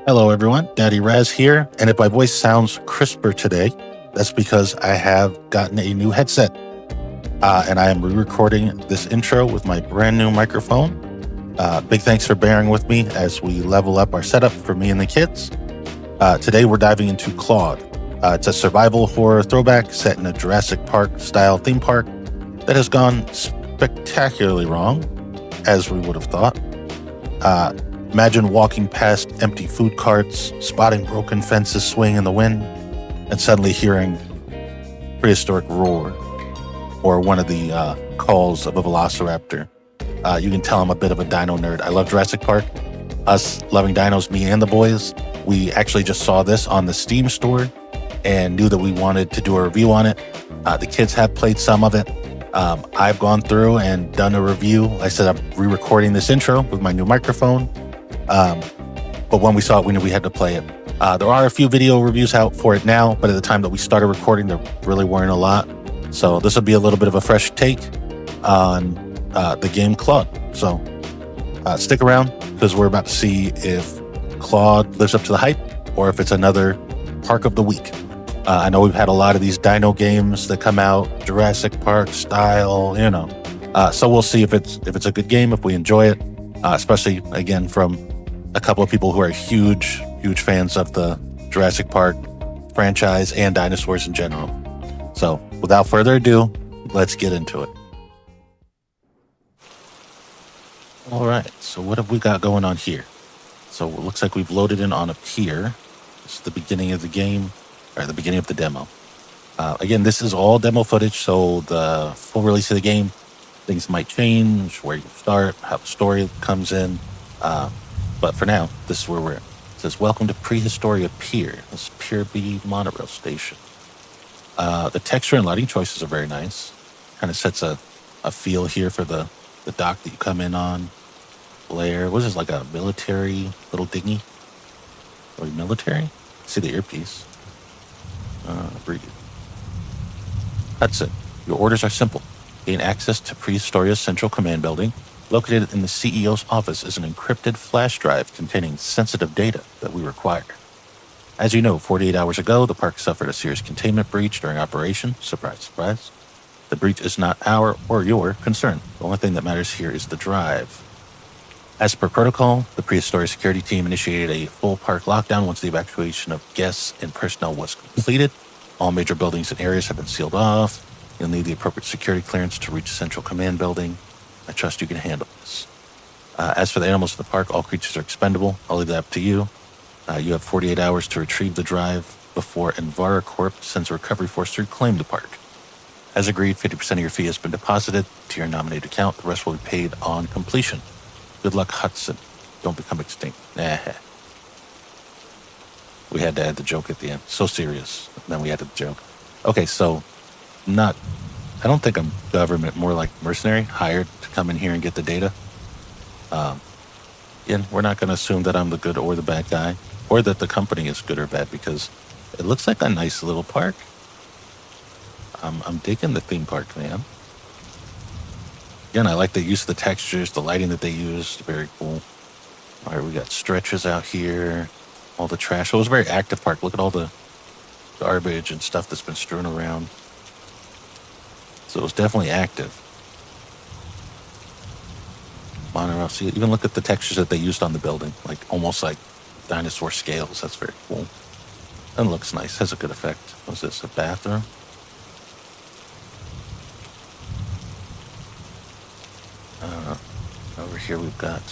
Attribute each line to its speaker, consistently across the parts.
Speaker 1: Hello, everyone. Daddy Raz here. And if my voice sounds crisper today, that's because I have gotten a new headset. And I am re-recording this intro with my brand new microphone. Big thanks for bearing with me as we level up our setup for me and the kids. Today, we're diving into CLAWED. It's a survival horror throwback set in a Jurassic Park style theme park that has gone spectacularly wrong, as we would have thought. Imagine walking past empty food carts, spotting broken fences swing in the wind, and suddenly hearing prehistoric roar or one of the calls of a velociraptor. You can tell I'm a bit of a dino nerd. I love Jurassic Park. Us loving dinos, me and the boys. We actually just saw this on the Steam store and knew that we wanted to do a review on it. The kids have played some of it. I've gone through and done a review. I said I'm re-recording this intro with my new microphone. But when we saw it, we knew we had to play it. There are a few video reviews out for it now, but at the time that we started recording, there really weren't a lot. So this will be a little bit of a fresh take on the game CLAWED. So stick around because we're about to see if CLAWED lives up to the hype or if it's another Park of the Week. I know we've had a lot of these dino games that come out, Jurassic Park style, So we'll see if it's a good game, if we enjoy it, especially, again, from a couple of people who are huge fans of the Jurassic Park franchise and dinosaurs in general. So without further ado, let's get into it. All right, so what have we got going on here? So it looks like we've loaded in on a pier. This is the beginning of the game, or the beginning of the demo. Again, this is all demo footage, so the full release of the game, things might change, where you start, how the story comes in. But for now, this is where we're at. It says, welcome to Prehistoria Pier. This is Pier B monorail station. The texture and lighting choices are very nice. Kind of sets a feel here for the dock that you come in on. Blair, what is this, like a military little dinghy? Or military? See the earpiece. Breathe. That's it. Your orders are simple. Gain access to Prehistoria's central command building. Located in the CEO's office is an encrypted flash drive containing sensitive data that we require. As you know, 48 hours ago, the park suffered a serious containment breach during operation. Surprise, surprise. The breach is not our or your concern. The only thing that matters here is the drive. As per protocol, the Prehistoria security team initiated a full park lockdown once the evacuation of guests and personnel was completed. All major buildings and areas have been sealed off. You'll need the appropriate security clearance to reach Central Command Building. I trust you can handle this. As for the animals in the park, all creatures are expendable. I'll leave that up to you. You have 48 hours to retrieve the drive before Envara Corp sends a recovery force to reclaim the park. As agreed, 50% of your fee has been deposited to your nominated account. The rest will be paid on completion. Good luck, Hudson. Don't become extinct. Nah. We had to add the joke at the end. So serious. And then we added the joke. Okay, so I don't think I'm government, more like mercenary, hired to come in here and get the data. Again, we're not going to assume that I'm the good or the bad guy, or that the company is good or bad, because it looks like a nice little park. I'm digging the theme park, man. Again, I like the use of the textures, the lighting that they used, very cool. All right, we got stretches out here, all the trash. So it was a very active park. Look at all the garbage and stuff that's been strewn around. So it was definitely active. Monorail, see, even look at the textures that they used on the building, like almost like dinosaur scales. That's very cool. And looks nice, has a good effect. What's this, a bathroom? Over here we've got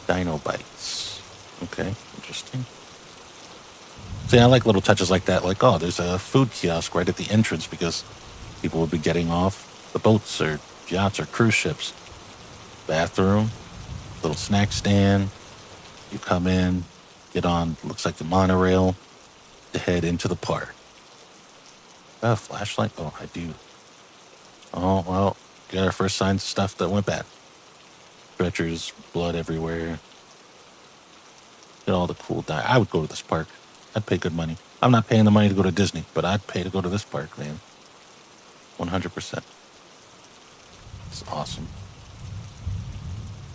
Speaker 1: dino bites. Okay, interesting. See, I like little touches like that, like, oh, there's a food kiosk right at the entrance because people will be getting off the boats or yachts or cruise ships. Bathroom, little snack stand. You come in, get on, looks like the monorail to head into the park. A flashlight? Oh, I do. Oh, well, got our first signs of stuff that went bad. Stretchers, blood everywhere. Get all the cool I would go to this park. I'd pay good money. I'm not paying the money to go to Disney, but I'd pay to go to this park, man. 100%. It's awesome.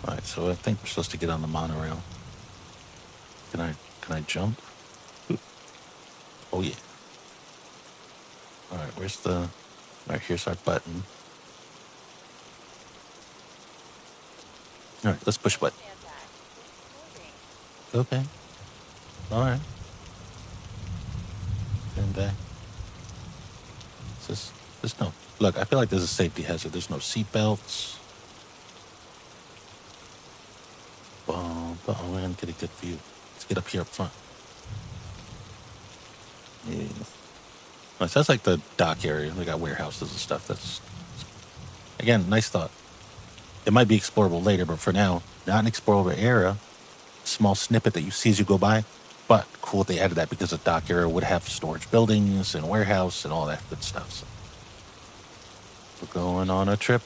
Speaker 1: All right, so I think we're supposed to get on the monorail. Can I jump? Oh yeah. All right, where's the? All right, here's our button. All right, let's push button. Okay. All right. And there's no. Look, I feel like there's a safety hazard. There's no seat belts. We're gonna get a good view. Let's get up here up front. Yeah. Well, it sounds like the dock area. They got warehouses and stuff. That's again, nice thought. It might be explorable later, but for now, not an explorable area. Small snippet that you see as you go by. But cool they added that because the dock area would have storage buildings and warehouse and all that good stuff. So we're going on a trip.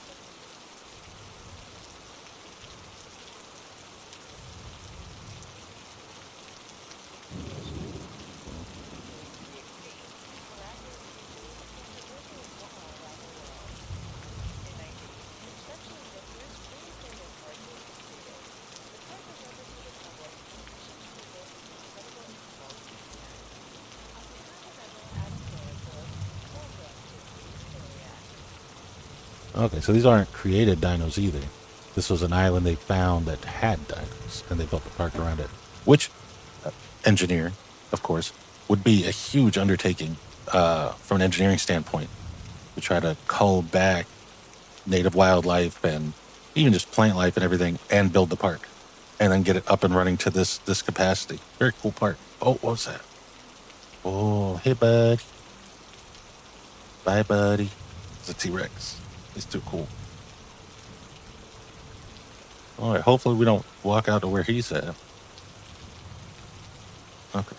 Speaker 1: Okay, so these aren't created dinos either. This was an island they found that had dinos, and they built the park around it. Which, engineer, of course, would be a huge undertaking from an engineering standpoint to try to cull back native wildlife and even just plant life and everything, and build the park, and then get it up and running to this capacity. Very cool park. Oh, what was that? Oh, hey, bud. Bye, buddy. It's a T-Rex. He's too cool. All right, hopefully we don't walk out to where he's at. Okay.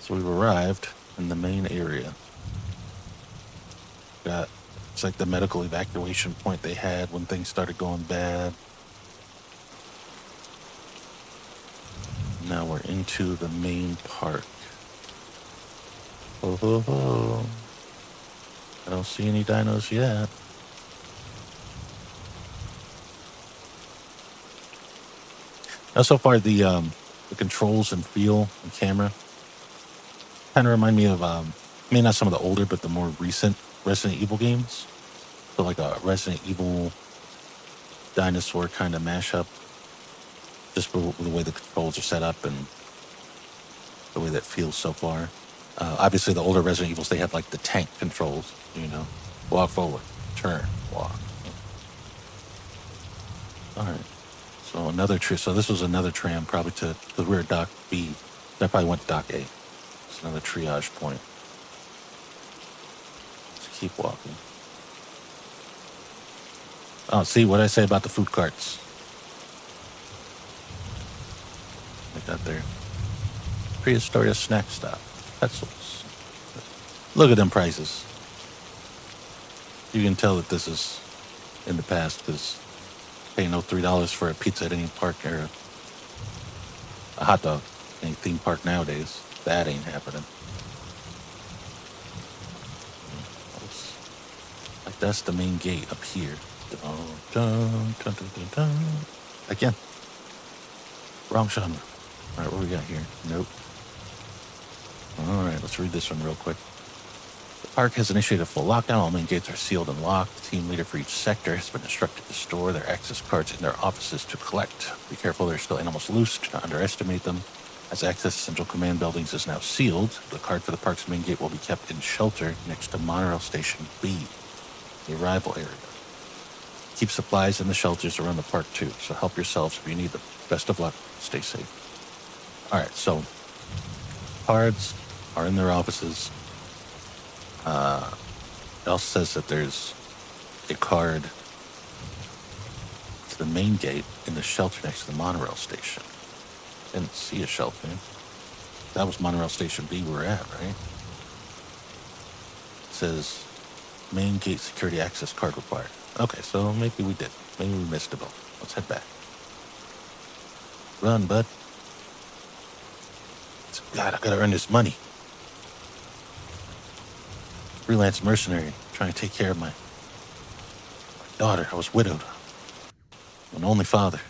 Speaker 1: So we've arrived in the main area. It's like the medical evacuation point they had when things started going bad. Now we're into the main park. Ho, ho, ho. I don't see any dinos yet. Now, so far, the controls and feel and camera kind of remind me of, maybe not some of the older, but the more recent Resident Evil games. So like a Resident Evil dinosaur kind of mashup. Just with the way the controls are set up and the way that feels so far. Obviously, the older Resident Evils, they had like the tank controls, walk forward, turn, walk. All right. So so this was another tram probably because we're at Dock B. That probably went to Dock A. It's another triage point. Let's keep walking. Oh, see what I say about the food carts. Like that there. Prehistoric snack stop. Pretzels. Look at them prices. You can tell that this is in the past because paying no $3 for a pizza at any park or a hot dog at any theme park nowadays. That ain't happening. Like that's the main gate up here. Dun, dun, dun, dun, dun, dun. Again. Wrong genre. All right, what we got here? Nope. All right, let's read this one real quick. The park has initiated a full lockdown. All main gates are sealed and locked. The team leader for each sector has been instructed to store their access cards in their offices to collect. Be careful, there are still animals loose. Do not underestimate them. As access to central command buildings is now sealed, the card for the park's main gate will be kept in shelter next to monorail station B, the arrival area. Keep supplies in the shelters around the park too, so help yourselves if you need them. Best of luck. Stay safe. All right, so cards are in their offices. It also says that there's a card to the main gate in the shelter next to the monorail station. Didn't see a shelter. That was monorail station B we're at, right? It says main gate security access card required. Okay, so maybe we did. Maybe we missed a boat. Let's head back. Run, bud. God, I gotta earn this money. Freelance mercenary, trying to take care of my daughter. I was widowed. An only father.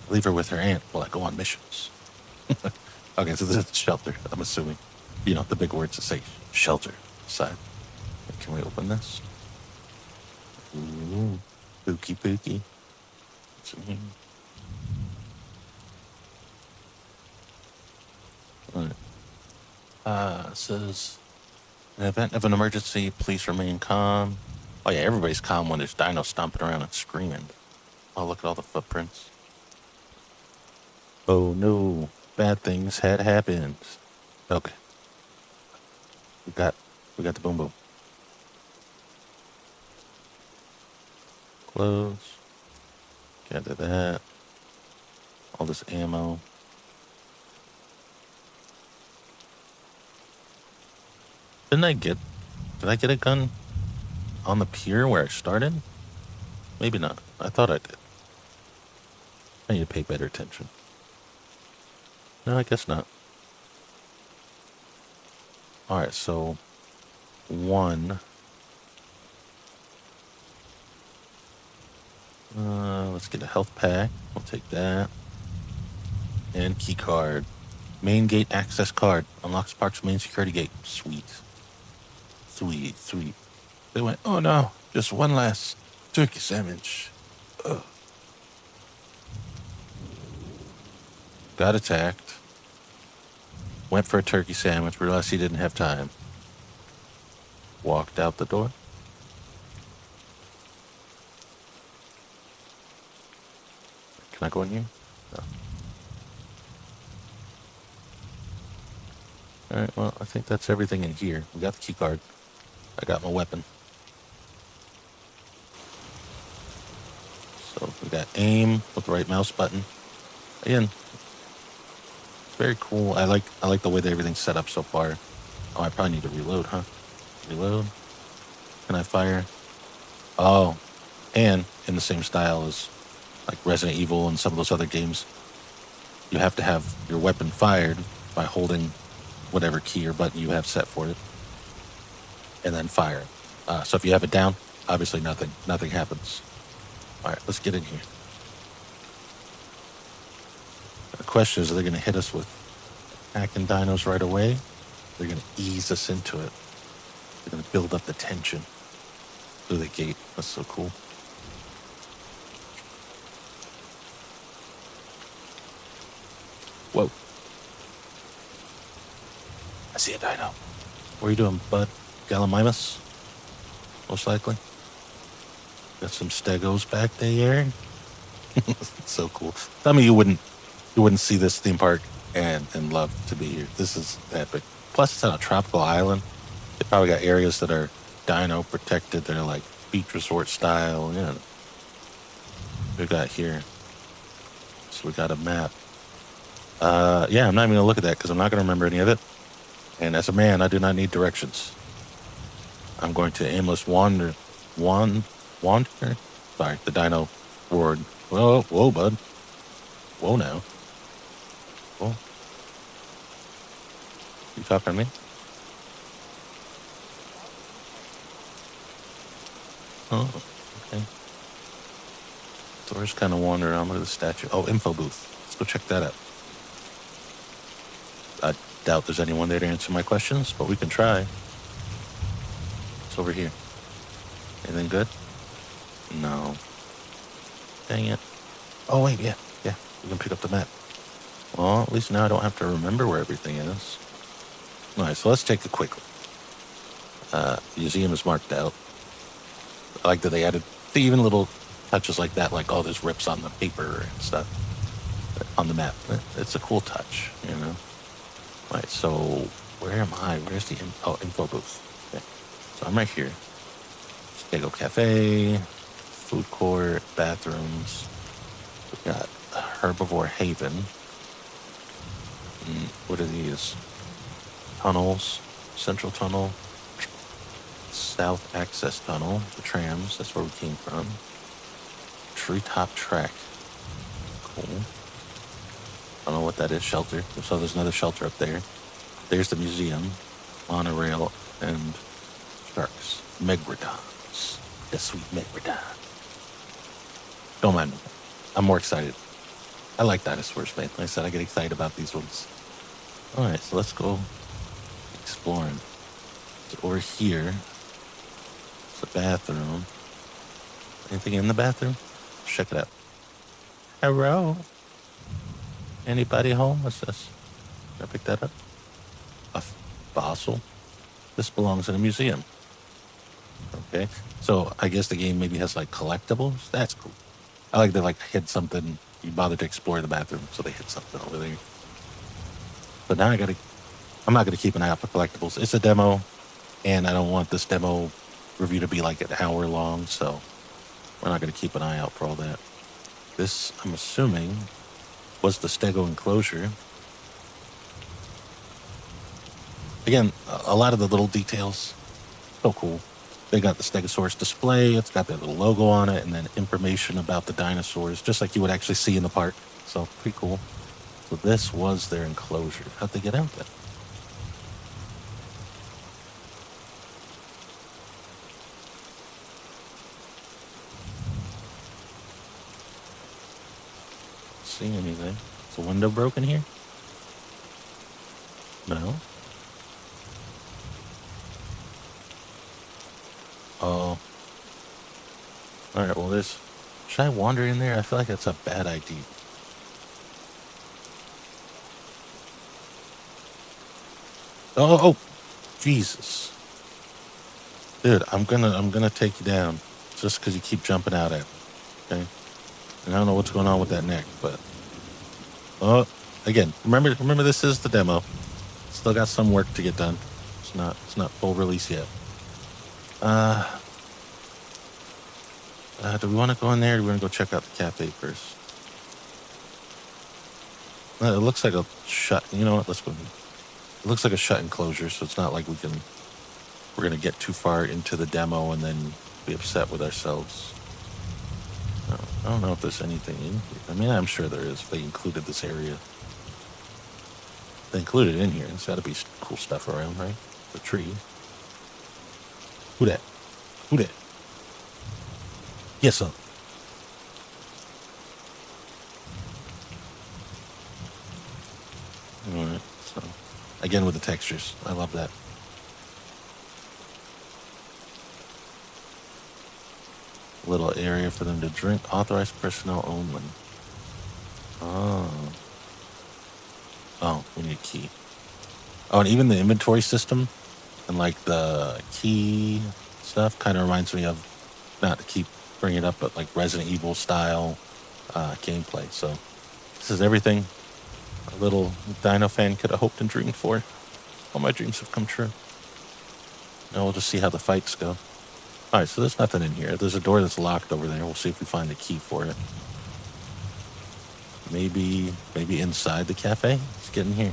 Speaker 1: I leave her with her aunt while I go on missions. Okay, so this is the shelter, I'm assuming. You know, the big words to say shelter side. Can we open this? Ooh, pooky pooky. What's in here? All right. It says, in the event of an emergency, please remain calm. Oh yeah, everybody's calm when there's dinos stomping around and screaming. Oh, look at all the footprints. Oh no, bad things had happened. Okay, we got the boom boom. Close. Got to that. All this ammo. Did I get a gun on the pier where I started? Maybe not. I thought I did. I need to pay better attention. No, I guess not. Alright, so one. Let's get a health pack. We'll take that. And key card. Main gate access card. Unlocks park's main security gate. Sweet. Sweet, sweet. They went, oh no, just one last turkey sandwich. Ugh. Got attacked. Went for a turkey sandwich, realized he didn't have time. Walked out the door. Can I go in here? No. Alright, well, I think that's everything in here. We got the key card. I got my weapon. So we got aim with the right mouse button. Again, it's very cool. I like the way that everything's set up so far. Oh, I probably need to reload, huh? Reload. Can I fire? Oh, and in the same style as like Resident Evil and some of those other games, you have to have your weapon fired by holding whatever key or button you have set for it, and then fire. So if you have it down, obviously nothing happens. All right, let's get in here. The question is, are they going to hit us with attacking dinos right away? They're going to ease us into it. They're going to build up the tension through the gate. That's so cool. Whoa. I see a dino. What are you doing, bud? Gallimimus? Most likely. Got some stegos back there. So cool. Tell me you wouldn't see this theme park and love to be here. This is epic. Plus, it's on a tropical island. They probably got areas that are dino protected. They're like beach resort style. You know. We got here. So we got a map. Yeah, I'm not even gonna look at that because I'm not gonna remember any of it. And as a man, I do not need directions. I'm going to aimless wander. Sorry, the dino roared. Whoa, bud. Whoa now. Whoa. You talking to me? Oh, okay. So we're just kind of wandering around. Look at the statue. Oh, info booth. Let's go check that out. I doubt there's anyone there to answer my questions, but we can try. It's over here. Anything good? No. Dang it. Oh, wait, yeah. We can pick up the map. Well, at least now I don't have to remember where everything is. All right, so let's take a quick look. Museum is marked out. I like that they added even little touches like that, like, oh, there's rips on the paper and stuff on the map. It's a cool touch, you know? All right, so where am I? Where's the info booth? Okay. So I'm right here. Stego Cafe, food court, bathrooms. We got Herbivore Haven. What are these? Tunnels, Central Tunnel, South Access Tunnel, the trams, that's where we came from. Treetop Track. Cool. I don't know what that is, shelter. So there's another shelter up there. There's the museum, monorail, and sharks. Megalodons. The sweet Megalodon. Don't mind me. I'm more excited. I like dinosaurs, man. Like I said, I get excited about these ones. All right, so let's go exploring. So over here, it's the bathroom. Anything in the bathroom? Check it out. Hello? Anybody home? What's this? Can I pick that up? A fossil? This belongs in a museum. Okay. So I guess the game maybe has like collectibles. That's cool. I like they like hid something. You bothered to explore the bathroom, so they hid something over there. But now I'm not gonna keep an eye out for collectibles. It's a demo, and I don't want this demo review to be like an hour long, so we're not gonna keep an eye out for all that. This, I'm assuming, was the stego enclosure. Again, a lot of the little details, so cool. They got the Stegosaurus display. It's got that little logo on it, and then information about the dinosaurs, just like you would actually see in the park. So pretty cool. So this was their enclosure. How'd they get out there? See anything? Is the window broken here? No. Oh. All right. Well, there's. Should I wander in there? I feel like that's a bad idea. Oh, Jesus, dude! I'm gonna take you down just because you keep jumping out at me. Okay. And I don't know what's going on with that neck, but again, remember this is the demo. Still got some work to get done. It's not full release yet. Do we want to go in there or do we want to go check out the cafe first? It looks like a shut. You know what? Let's go. It looks like a shut enclosure, so it's not like we're going to get too far into the demo and then be upset with ourselves. I don't know if there's anything in here. I mean, I'm sure there is. They included this area. They included it in here. There's got to be cool stuff around, right? The tree. Who that? Who that? Yes, sir. All right. So, again with the textures, I love that. Little area for them to drink. Authorized personnel only. Oh. Oh, we need a key. Oh, and even the inventory system and like the key stuff kind of reminds me of, not to keep bringing it up, but like Resident Evil style gameplay. So this is everything a little dino fan could have hoped and dreamed for. All my dreams have come true. Now we'll just see how the fights go. All right, so there's nothing in here. There's a door that's locked over there. We'll see if we find the key for it. Maybe inside the cafe. Let's get in here.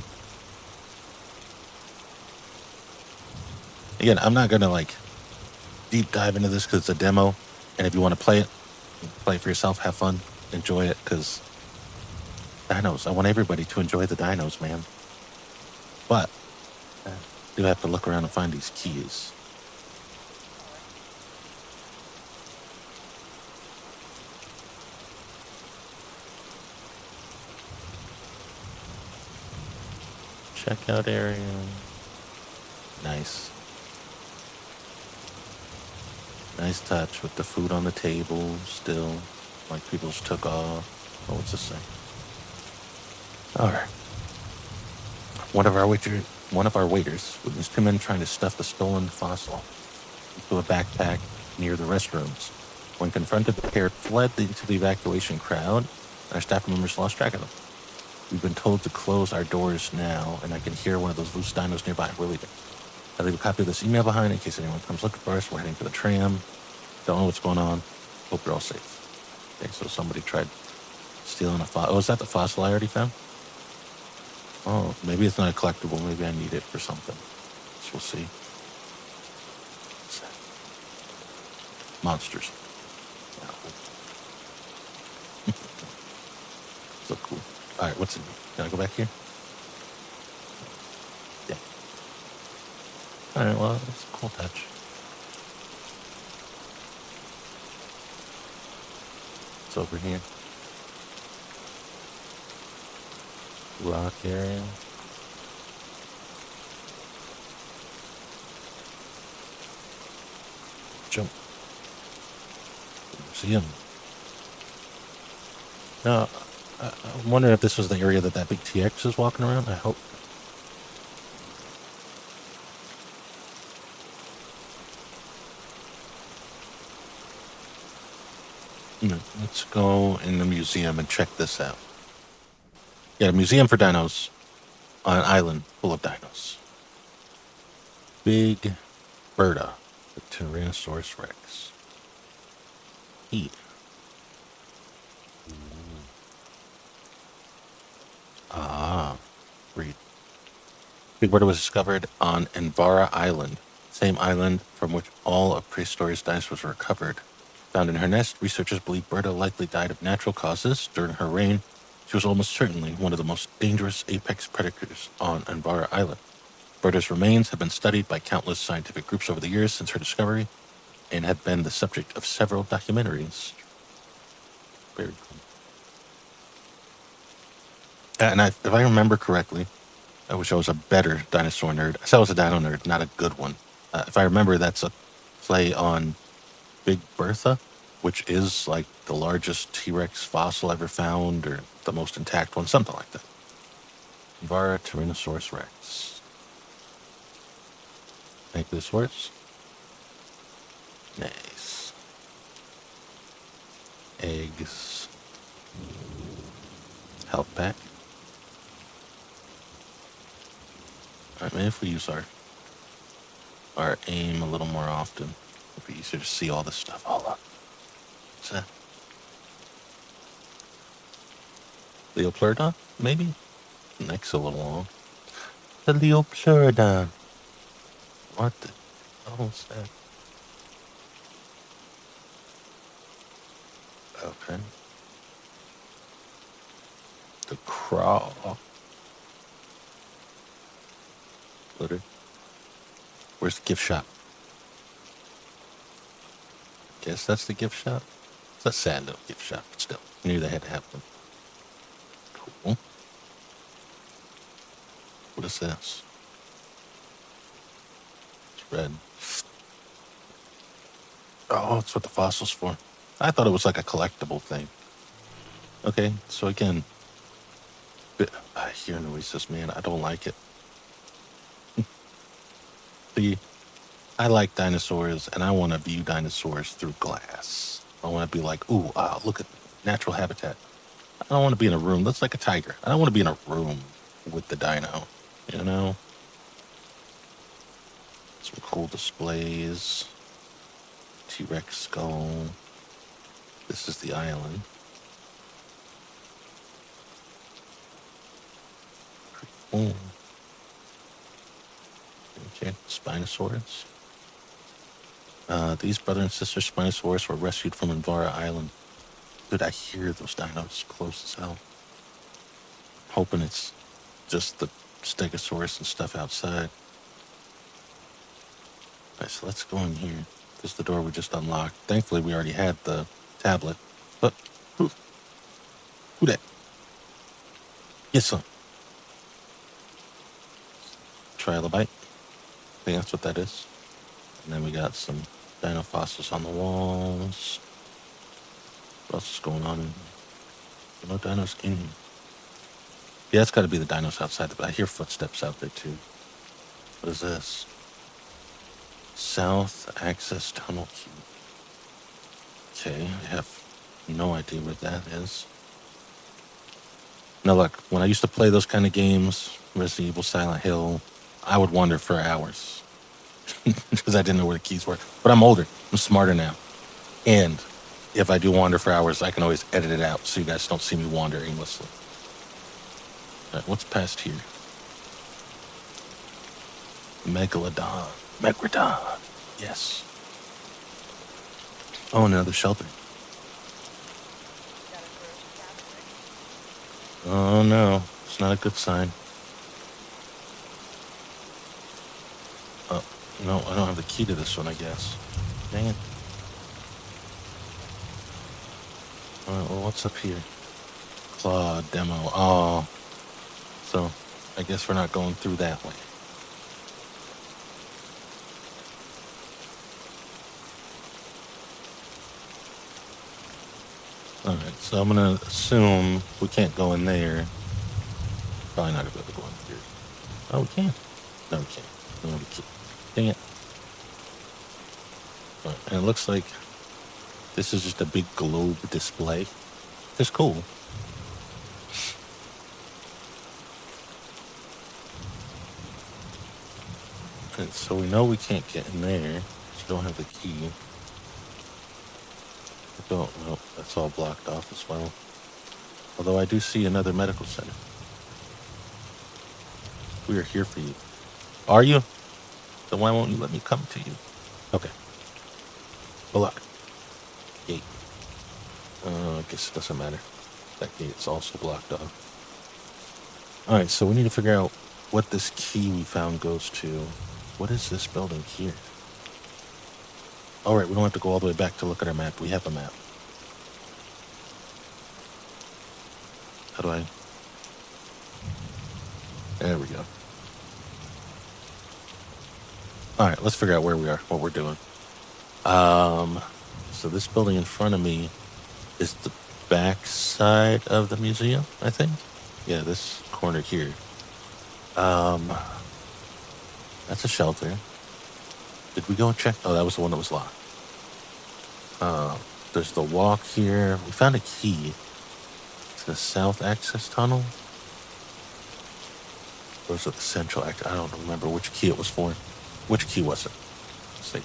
Speaker 1: Again, I'm not gonna like deep dive into this because it's a demo, and if you want to play it for yourself, have fun, enjoy it. Because dinos, I want everybody to enjoy the dinos, man. But I do have to look around and find these keys. Checkout area. Nice. Nice touch with the food on the table still. Like people just took off. Oh, what's this say? Alright. One of our waiters witnessed two men trying to stuff the stolen fossil into a backpack near the restrooms. When confronted, the pair fled into the evacuation crowd, and our staff members lost track of them. We've been told to close our doors now, and I can hear one of those loose dinos nearby. We're leaving. I leave a copy of this email behind in case anyone comes looking for us. We're heading for the tram. Don't know what's going on. Hope you're all safe. Okay, so somebody tried stealing a fossil. Oh, is that the fossil I already found? Oh, maybe it's not a collectible. Maybe I need it for something. So we'll see. Monsters. So cool. All right, what's in here? Can I go back here? Yeah. All right, well, that's a cool touch. It's over here. Rock area. Jump. Museum. Now, I'm wondering if this was the area that big TX is walking around. I hope. Let's go in the museum and check this out. Yeah, a museum for dinos on an island full of dinos. Big Berta, the Tyrannosaurus Rex. Eat. Read. Big Berta was discovered on Envara Island, same island from which all of prehistoric dinosaurs were recovered. Found in her nest, researchers believe Berta likely died of natural causes. During her reign, she was almost certainly one of the most dangerous apex predators on Envara Island. Berta's remains have been studied by countless scientific groups over the years since her discovery and have been the subject of several documentaries. Very cool. And if I remember correctly, I wish I was a better dinosaur nerd. I said I was a dino nerd, not a good one. If I remember, that's a play on Big Bertha, which is like the largest T-Rex fossil ever found, or the most intact one, something like that. Envara Tyrannosaurus Rex. Ankylosaurus. Nice. Eggs. Health pack. Alright, maybe if we use our aim a little more often, it'd be easier to see all this stuff. Hold up. What's that? Leopleurodon, maybe? Neck's a little long. The Leopleurodon. What the hell is that? Okay. The crawl. Litter. Where's the gift shop? Guess that's the gift shop. It's a sad little gift shop, but still. I knew they had to have one. Cool. What is this? It's red. Oh, it's what the fossil's for. I thought it was like a collectible thing. Okay, so again, I hear noises, man. I don't like it. See, I like dinosaurs, and I want to view dinosaurs through glass. I want to be like, ooh, look at natural habitat. I don't want to be in a room. That's like a tiger. I don't want to be in a room with the dino, you know? Some cool displays. T-Rex skull. This is the island. Cool. Okay, Spinosaurus. These brother and sister Spinosaurus were rescued from Envara Island. Dude, I hear those dinos close as hell. Hoping it's just the Stegosaurus and stuff outside. Alright, so let's go in here. This is the door we just unlocked. Thankfully, we already had the tablet. But, who that? Get some. Trilobite. I think that's what that is. And then we got some dino fossils on the walls. What else is going on in here? No dinos in here. Yeah, it's got to be the dinos outside. But I hear footsteps out there too. What is this? South access tunnel key. Okay, I have no idea what that is. Now look, when I used to play those kind of games, Resident Evil, Silent Hill, I would wander for hours because I didn't know where the keys were. But I'm older. I'm smarter now. And if I do wander for hours, I can always edit it out so you guys don't see me wander aimlessly. All right, what's past here? Megalodon. Megrodon. Yes. Oh, another shelter. Oh, no. It's not a good sign. Oh, no, I don't have the key to this one, I guess. Dang it. All right, well, what's up here? Claw demo. Oh. so I guess we're not going through that way. All right, so I'm gonna assume we can't go in there. Probably not gonna be able to go in here. Oh, we can. No, we can't. No, we can't. Dang it. All right, and it looks like this is just a big globe display. It's cool. And so we know we can't get in there. We don't have the key. Nope, that's all blocked off as well. Although I do see another medical center. We are here for you. Are you? Then why won't you let me come to you? Okay. Block. Gate. I guess it doesn't matter. That gate's also blocked off. Alright, so we need to figure out what this key we found goes to. What is this building here? Alright, we don't have to go all the way back to look at our map. We have a map. How do I... There we go. Alright, let's figure out where we are, what we're doing. So this building in front of me is the back side of the museum, I think. Yeah, this corner here. That's a shelter. Did we go and check? Oh, that was the one that was locked. There's the walk here. We found a key to the south access tunnel. Or was it the central access? I don't remember which key it was for. Which key was it? Let's see.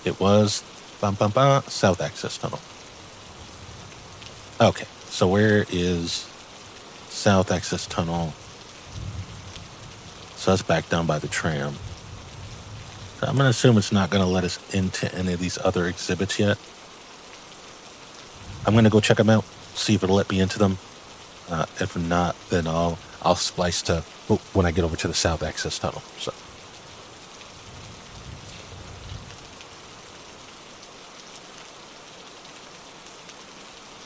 Speaker 1: It was south access tunnel. Okay, so where is south access tunnel? So that's back down by the tram. So I'm going to assume it's not going to let us into any of these other exhibits yet. I'm going to go check them out, see if it'll let me into them. If not, then I'll splice to when I get over to the south access tunnel. So.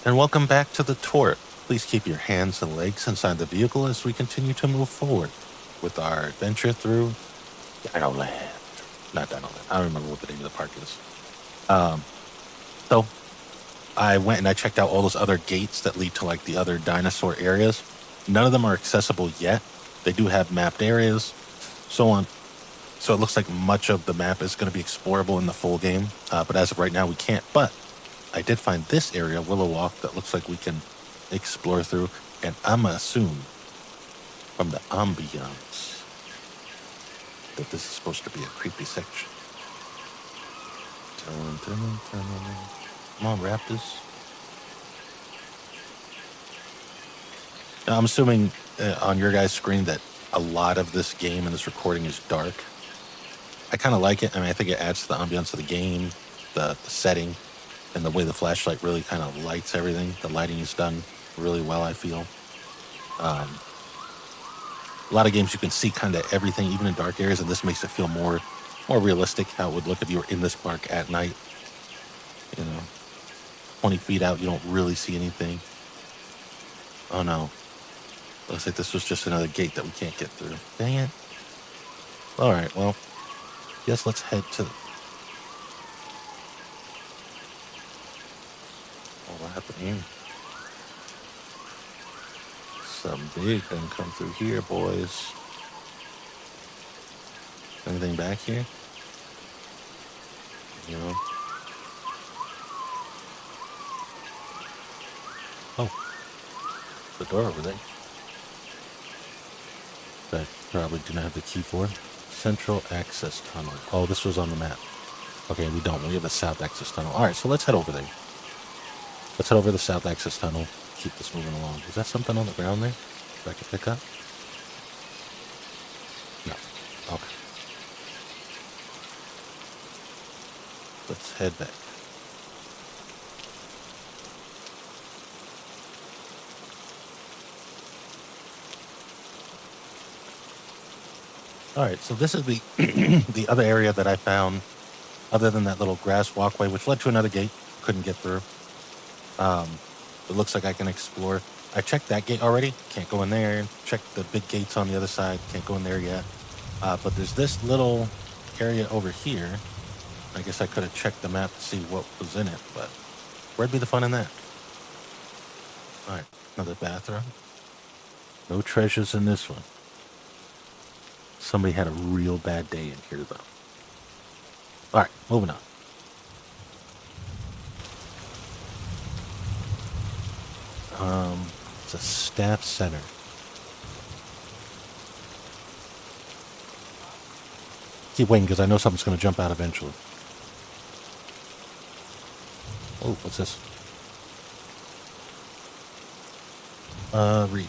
Speaker 1: And welcome back to the tour. Please keep your hands and legs inside the vehicle as we continue to move forward with our adventure through Dino Land. Not Dino Land. I don't remember what the name of the park is. So I went and I checked out all those other gates that lead to like the other dinosaur areas. None of them are accessible yet. They do have mapped areas, so on. So it looks like much of the map is going to be explorable in the full game. But as of right now, we can't. But I did find this area, Willow Walk, that looks like we can explore through. And I'm going to assume from the ambiance that this is supposed to be a creepy section. Come on, Raptors. Now, I'm assuming on your guys' screen that a lot of this game and this recording is dark. I kind of like it. I mean, I think it adds to the ambiance of the game, the setting, and the way the flashlight really kind of lights everything. The lighting is done really well, I feel. A lot of games you can see kind of everything, even in dark areas, and this makes it feel more realistic, how it would look if you were in this park at night. You know, 20 feet out, you don't really see anything. Oh no. Looks like this was just another gate that we can't get through. Dang it. Alright, well, guess let's head to... Oh, what happened here? Something big done come through here, boys. Anything back here? You know? Oh. The door over there. That I probably do not have the key for. Central access tunnel. Oh, this was on the map. Okay, we don't. We have the south access tunnel. Alright, so let's head over there. Let's head over the south access tunnel. Keep this moving along. Is that something on the ground there that I can pick up? No. Okay. Let's head back. All right, so this is the the other area that I found, other than that little grass walkway, which led to another gate. Couldn't get through. It looks like I can explore. I checked that gate already. Can't go in there. Checked the big gates on the other side. Can't go in there yet. But there's this little area over here. I guess I could have checked the map to see what was in it, but where'd be the fun in that? All right, another bathroom. No treasures in this one. Somebody had a real bad day in here, though. All right, moving on. It's a staff center. Keep waiting because I know something's going to jump out eventually. Oh, what's this? Read.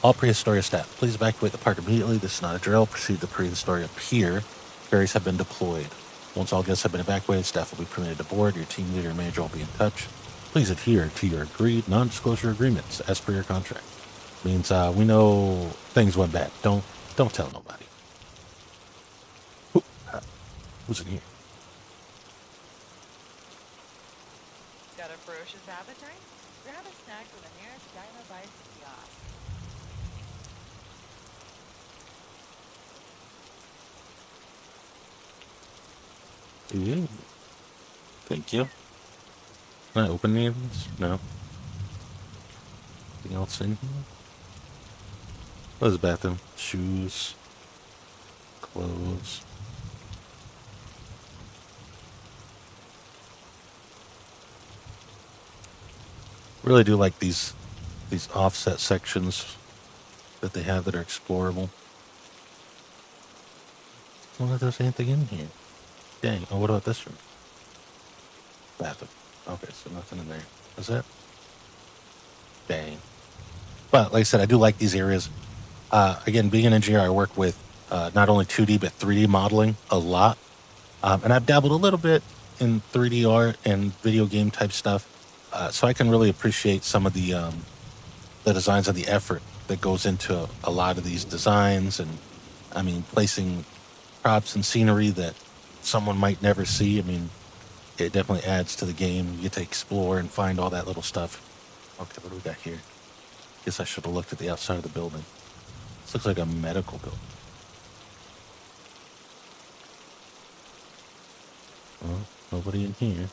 Speaker 1: All prehistoric staff, please evacuate the park immediately. This is not a drill. Proceed to prehistoric pier. Ferries have been deployed. Once all guests have been evacuated, staff will be permitted to board. Your team leader and manager will be in touch. Please adhere to your agreed non-disclosure agreements as per your contract. Means we know things went bad. Don't tell nobody. Who's in here?
Speaker 2: Got a ferocious appetite? Grab a snack from the nearest dino bites kiosk.
Speaker 1: Yeah. Thank you. Can I open any of these? No. Anything else in here? What is the bathroom? Shoes. Clothes. Really do like these offset sections that they have that are explorable. I wonder if there's anything in here. Dang. Oh, what about this room? Bathroom. Okay, so nothing in there. Is that? Dang. But like I said, I do like these areas. Again, being an engineer, I work with not only 2D but 3D modeling a lot. And I've dabbled a little bit in 3D art and video game type stuff. So I can really appreciate some of the designs and the effort that goes into a lot of these designs. And I mean, placing props and scenery that someone might never see. I mean, it definitely adds to the game. You get to explore and find all that little stuff. Okay, what do we got here? Guess I should have looked at the outside of the building. This looks like a medical building. Well, nobody in here.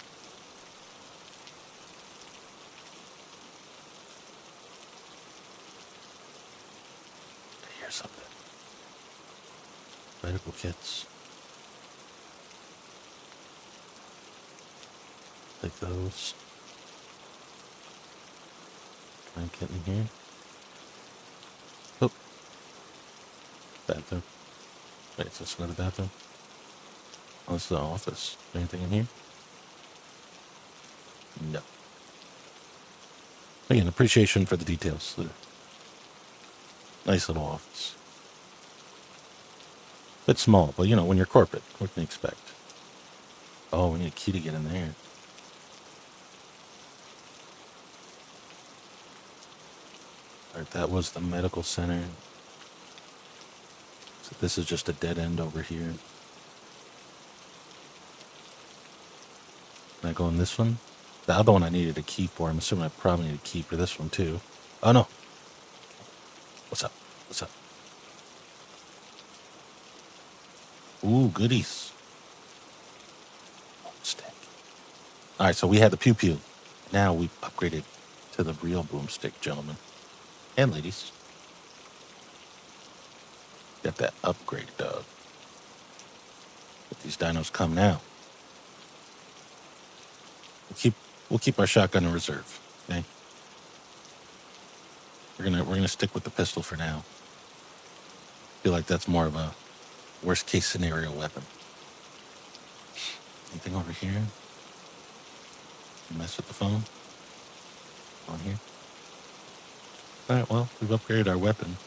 Speaker 1: I hear something. Medical kits. Take those. Can I get in here? Oh. Bathroom. Wait, is this another bathroom? Oh, this is the office. Anything in here? No. Again, appreciation for the details. Nice little office. Bit small, but you know, when you're corporate, what can you expect? Oh, we need a key to get in there. Alright, that was the medical center. So this is just a dead end over here. Can I go in this one? The other one I needed a key for. I'm assuming I probably need a key for this one too. Oh no. What's up? What's up? Ooh, goodies. Boomstick. Alright, so we had the pew pew. Now we've upgraded to the real boomstick, gentlemen. And ladies. Got that upgrade, dog. But these dinos come now. We'll keep our shotgun in reserve. Okay. We're gonna stick with the pistol for now. Feel like that's more of a worst case scenario weapon. Anything over here? Mess with the phone? On here? Alright, well, we've upgraded our weapon.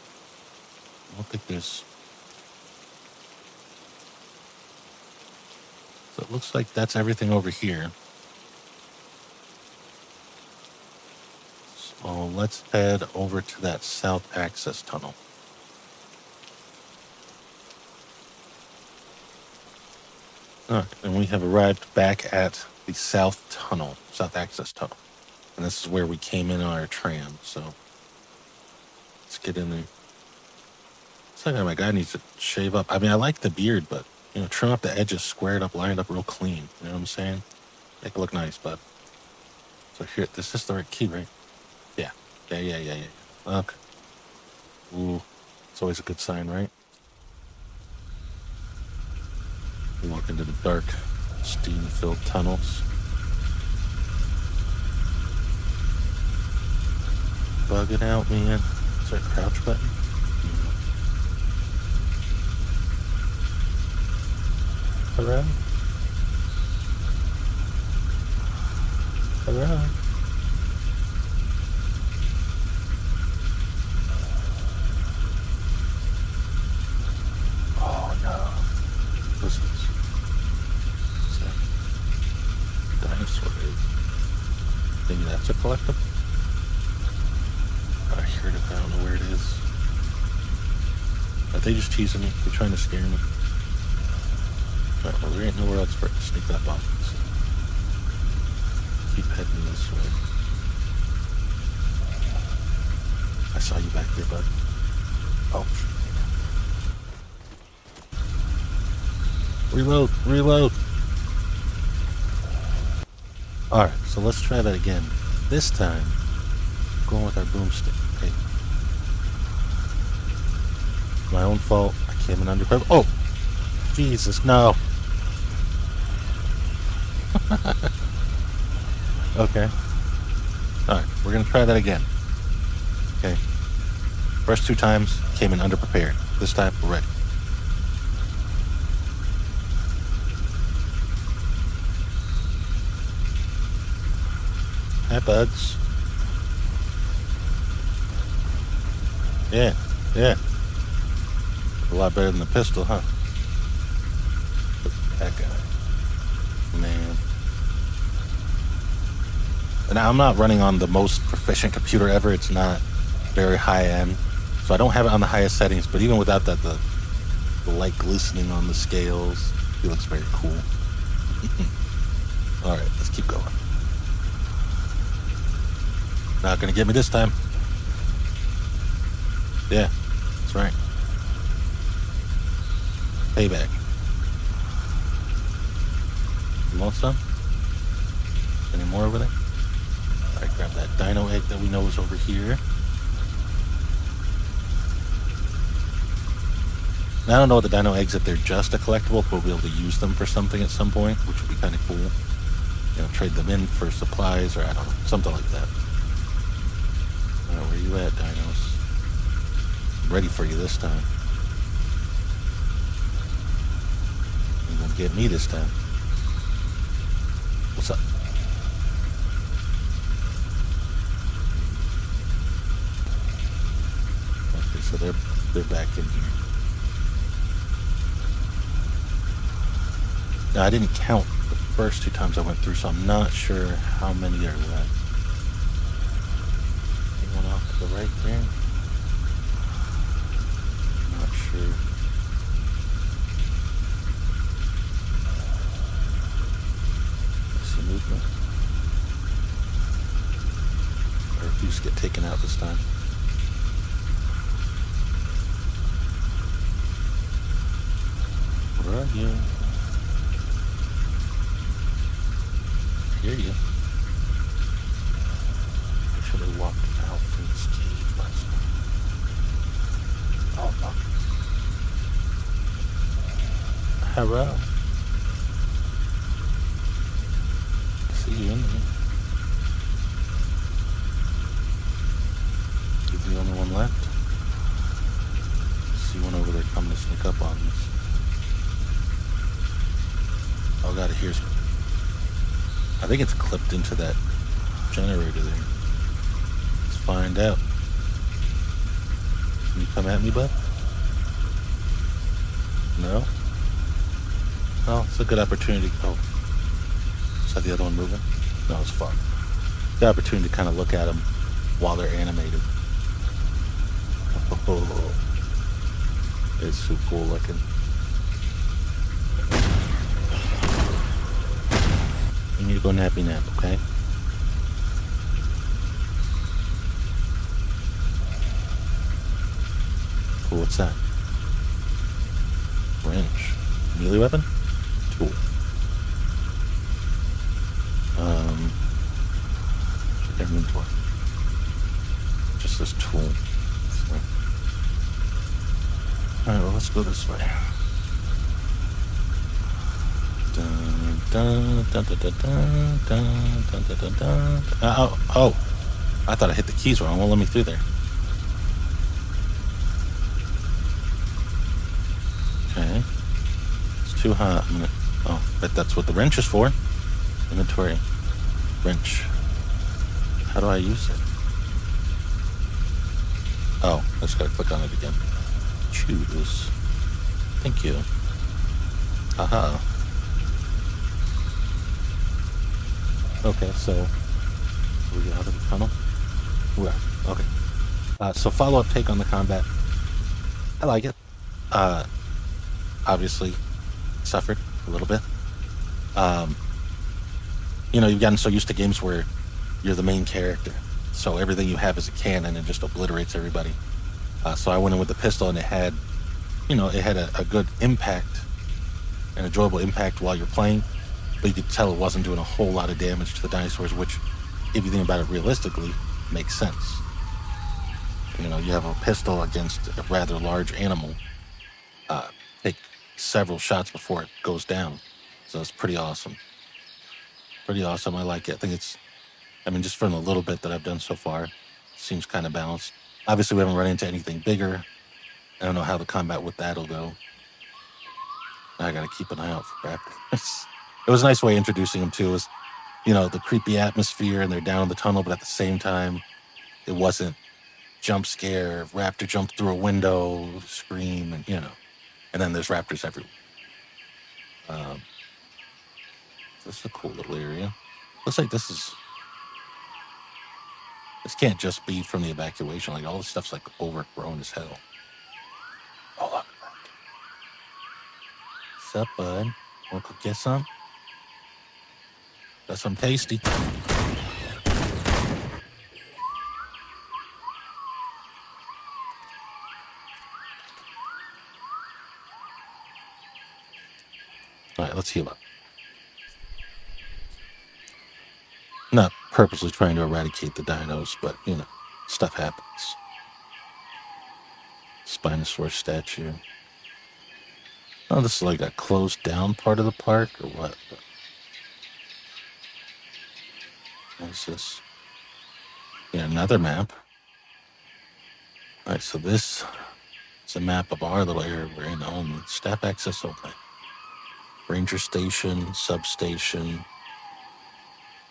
Speaker 1: I don't think there's... So it looks like that's everything over here. So let's head over to that south access tunnel. Alright, and we have arrived back at the south access tunnel. And this is where we came in on our tram, so let's get in there. It's like my guy needs to shave up. I mean, I like the beard, but, you know, trim up the edges, square it up, line it up real clean. You know what I'm saying? Make it look nice, bud. So here, this is the right key, right? Yeah. Yeah. Okay. Ooh, it's always a good sign, right? We walk into the dark, steam-filled tunnels. Bug it out, man. Is there a crouch button? Hello? Hello? Oh no. What's this? What's that? Dinosaur egg. Maybe that's a collectible? I heard it, but I don't know where it is. Are they just teasing me? They're trying to scare me. Alright, well, there ain't nowhere else for it to sneak up on. So keep heading this way. I saw you back there, bud. Oh. Reload. Alright, so let's try that again. This time, going with our boomstick. Okay. My own fault. I came in under pressure. Oh! Jesus, no. Okay. Alright, we're gonna try that again. Okay. First 2 times, came in underprepared. This time, we're ready. Hi, buds. Yeah. A lot better than the pistol, huh? That guy. Man. And I'm not running on the most proficient computer ever. It's not very high end. So I don't have it on the highest settings, but even without that, the light glistening on the scales, it looks very cool. Alright, let's keep going. Not gonna get me this time. Yeah, that's right. Payback. You want some? Any more over there? Alright, grab that dino egg that we know is over here. Now, I don't know what the dino eggs, if they're just a collectible, but we'll be able to use them for something at some point, which would be kind of cool. You know, trade them in for supplies, or I don't know, something like that. Alright, where you at, dinos? I'm ready for you this time. You won't get me this time. What's up? Okay, so they're back in here. Now, I didn't count the first 2 times I went through, so I'm not sure how many are left. One off to the right there. Not sure. I see movement. I refuse to get taken out this time. Where are you? I hear you. I should have walked out from this cave last time. Oh, fuck. Hello. I see you in there. You're the only one left. I see one over there coming to sneak up on us. Oh god, here's. I think it's clipped into that generator there. Let's find out. Can you come at me, bud? No? Oh, it's a good opportunity. Oh. Is that the other one moving? No, it's fun. Good opportunity to kind of look at them while they're animated. Oh. It's so cool looking. You need to go nappy nap, okay? Oh, what's that? Wrench. Melee weapon? Tool. Check inventory. Just this tool. Alright, well, let's go this way. Dun, dun, dun, dun, dun, dun, dun, dun, dun, dun, dun. Oh, I thought I hit the keys wrong. It won't let me through there. Okay. It's too hot. Oh, bet that's what the wrench is for. Inventory. Wrench. How do I use it? Oh, I just gotta click on it again. Choose. Thank you. Aha. Okay, so we get out of the tunnel. Yeah. Okay. So follow-up take on the combat. I like it. Obviously, suffered a little bit. You've gotten so used to games where you're the main character, so everything you have is a cannon and just obliterates everybody. So I went in with the pistol, and it had a good impact, an enjoyable impact while you're playing, but you could tell it wasn't doing a whole lot of damage to the dinosaurs, which, if you think about it realistically, makes sense. You have a pistol against a rather large animal. Take several shots before it goes down. So it's pretty awesome. Pretty awesome. I like it. I think just from the little bit that I've done so far, seems kind of balanced. Obviously, we haven't run into anything bigger. I don't know how the combat with that'll go. I got to keep an eye out for raptors. It was a nice way of introducing them too. Was the creepy atmosphere, and they're down in the tunnel, but at the same time, it wasn't jump scare. Raptor jumped through a window, scream, and and then there's raptors everywhere. This is a cool little area. Looks like this can't just be from the evacuation. Like, all this stuff's like overgrown as hell. Oh, look. What's up, bud? Want to get some? Got some tasty. All right, let's heal up. Not purposely trying to eradicate the dinos, but, stuff happens. Spinosaurus statue. Oh, this is like a closed down part of the park, or what? What is this? Yeah, another map. All right, so this is a map of our little area we're in only. Staff access only. Ranger station, substation,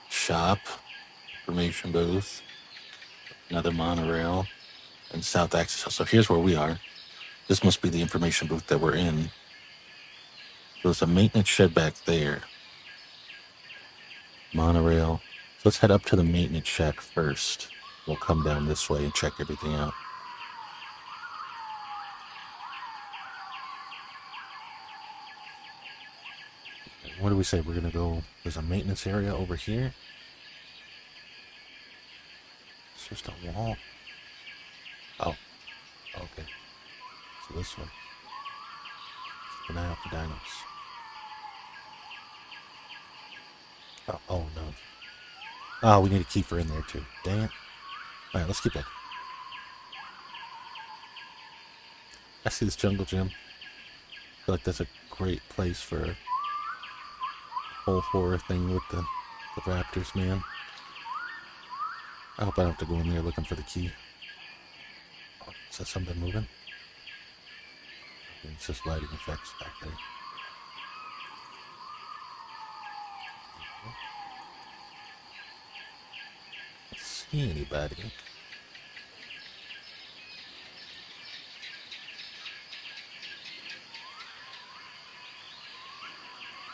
Speaker 1: shop, information booth, another monorail, and south access. So here's where we are. This must be the information booth that we're in. There's a maintenance shed back there. Monorail. So let's head up to the maintenance shack first. We'll come down this way and check everything out. What do we say? We're going to go... There's a maintenance area over here. It's just a wall. Oh. Okay. So this way. Keep an eye out for dinos. Oh, no. Oh, we need a keeper in there, too. Dang it. All right, let's keep looking. I see this jungle gym. I feel like that's a great place for a whole horror thing with the raptors, man. I hope I don't have to go in there looking for the key. Oh, is that something moving? It's just lighting effects back there. Don't see anybody.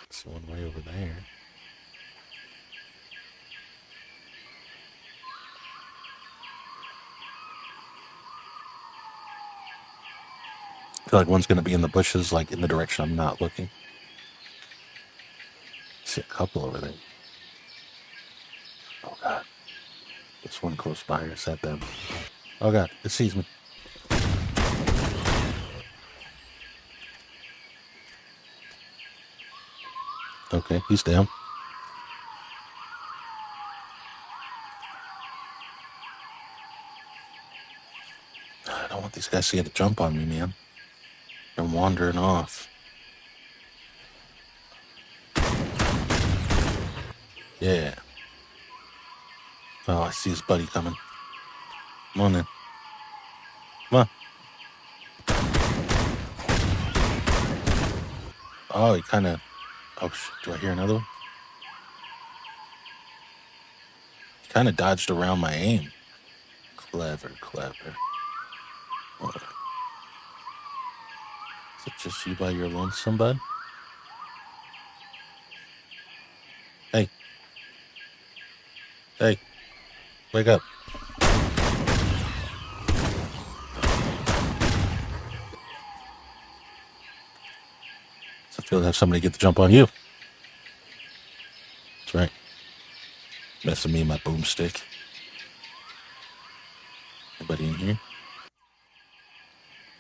Speaker 1: There's one way over there. I feel like one's going to be in the bushes, like in the direction I'm not looking. I see a couple over there. Oh, God. This one close by, or is that them? Oh, God. It sees me. Okay, he's down. I don't want these guys to get a jump on me, man. I'm wandering off. Yeah. Oh, I see his buddy coming. Come on then. Come on. Oh, he kind of... Oh, do I hear another one? He kind of dodged around my aim. Clever. Oh. Is it just you by your lonesome, bud? Hey. Hey. Wake up. It's a feel to have somebody get the jump on you. That's right. Messing me and my boomstick. Anybody in here?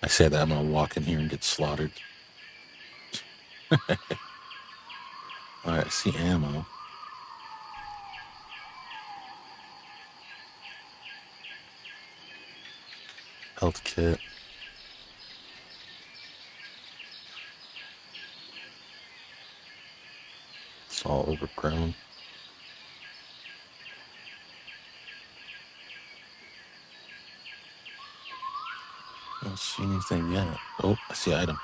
Speaker 1: I say that I'm gonna walk in here and get slaughtered. Alright, I see ammo. Health kit. It's all overgrown. I don't see anything yet. Oh, I see an item.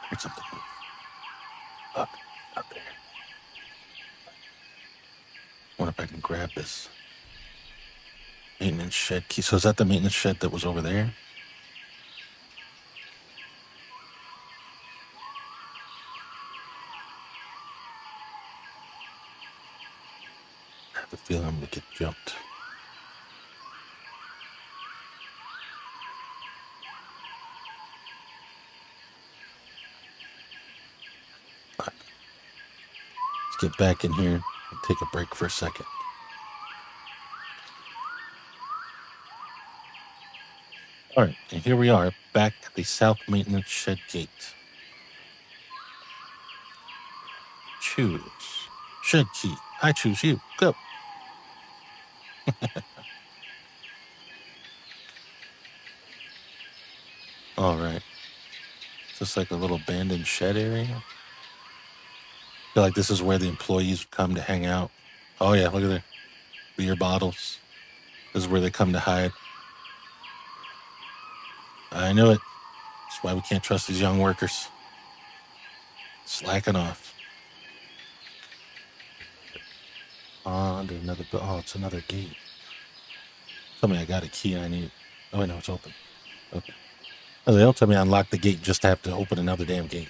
Speaker 1: I heard something move. Up there. I wonder if I can grab this. Maintenance shed key. So is that the maintenance shed that was over there? I have the feeling I'm gonna get jumped. Let's get back in here and take a break for a second. All right, and here we are, back at the south maintenance shed gate. Choose. Shed key. I choose you. Go. All right. Is this like a little abandoned shed area? I feel like this is where the employees would come to hang out. Oh yeah, look at the beer bottles. This is where they come to hide. I knew it. That's why we can't trust these young workers. Slacking off. On to another... Oh, it's another gate. Tell me I got a key I need. Oh, wait, no, it's open. Okay. Oh, they don't tell me I unlock the gate just to have to open another damn gate.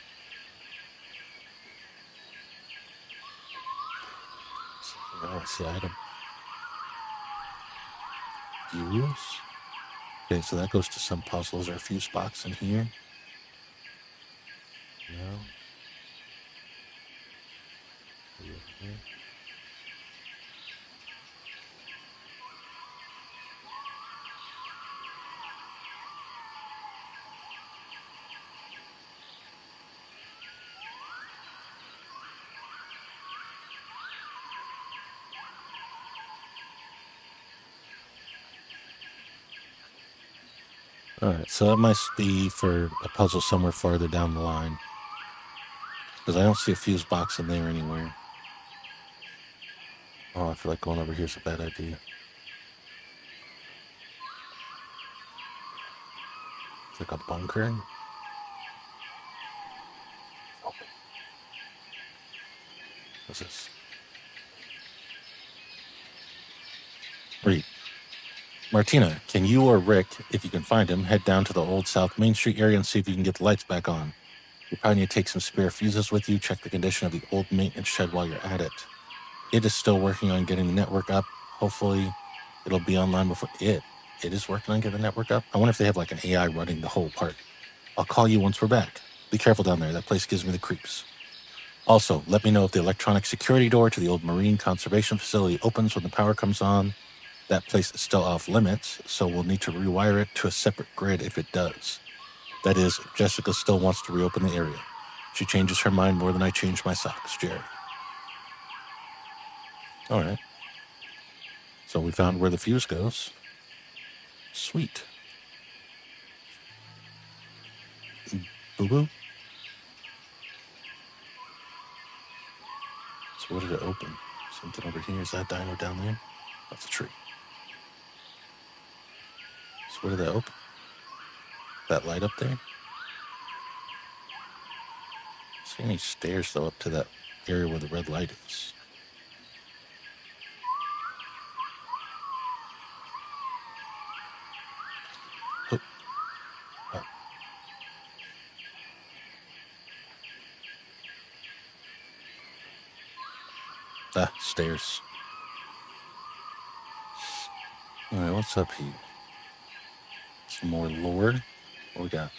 Speaker 1: Oh, I see item. Fuse? Okay, so that goes to some puzzles. There are a fuse box in here. No. Alright, so that must be for a puzzle somewhere farther down the line. Because I don't see a fuse box in there anywhere. Oh, I feel like going over here is a bad idea. It's like a bunker. Open. What's this? Read. Martina, can you or Rick, if you can find him, head down to the old South Main Street area and see if you can get the lights back on? You probably need to take some spare fuses with you, check the condition of the old maintenance shed while you're at it. It is still working on getting the network up. Hopefully, it'll be online before it is working on getting the network up. I wonder if they have like an AI running the whole part. I'll call you once we're back. Be careful down there. That place gives me the creeps. Also, let me know if the electronic security door to the old marine conservation facility opens when the power comes on. That place is still off limits, so we'll need to rewire it to a separate grid if it does. That is, if Jessica still wants to reopen the area. She changes her mind more than I change my socks, Jerry. All right. So we found where the fuse goes. Sweet. Boo-boo. So what did it open? Something over here. Is that dino down there? That's a tree. So what did that open? That light up there? See any stairs, though, up to that area where the red light is? Oh. Oh. Ah, stairs. All right, what's up here? Some more lore. What we got?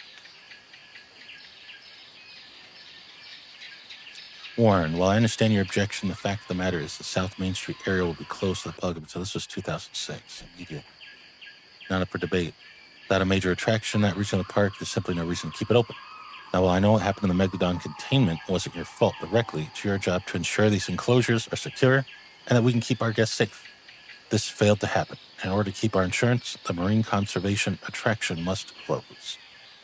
Speaker 1: Warren, while I understand your objection, the fact of the matter is the South Main Street area will be closed to the public until this was 2006. Immediate. Not up for debate. Without a major attraction in that region of the park, there's simply no reason to keep it open. Now, while I know what happened in the Megalodon containment wasn't your fault directly, it's your job to ensure these enclosures are secure and that we can keep our guests safe. This failed to happen. In order to keep our insurance, the marine conservation attraction must close.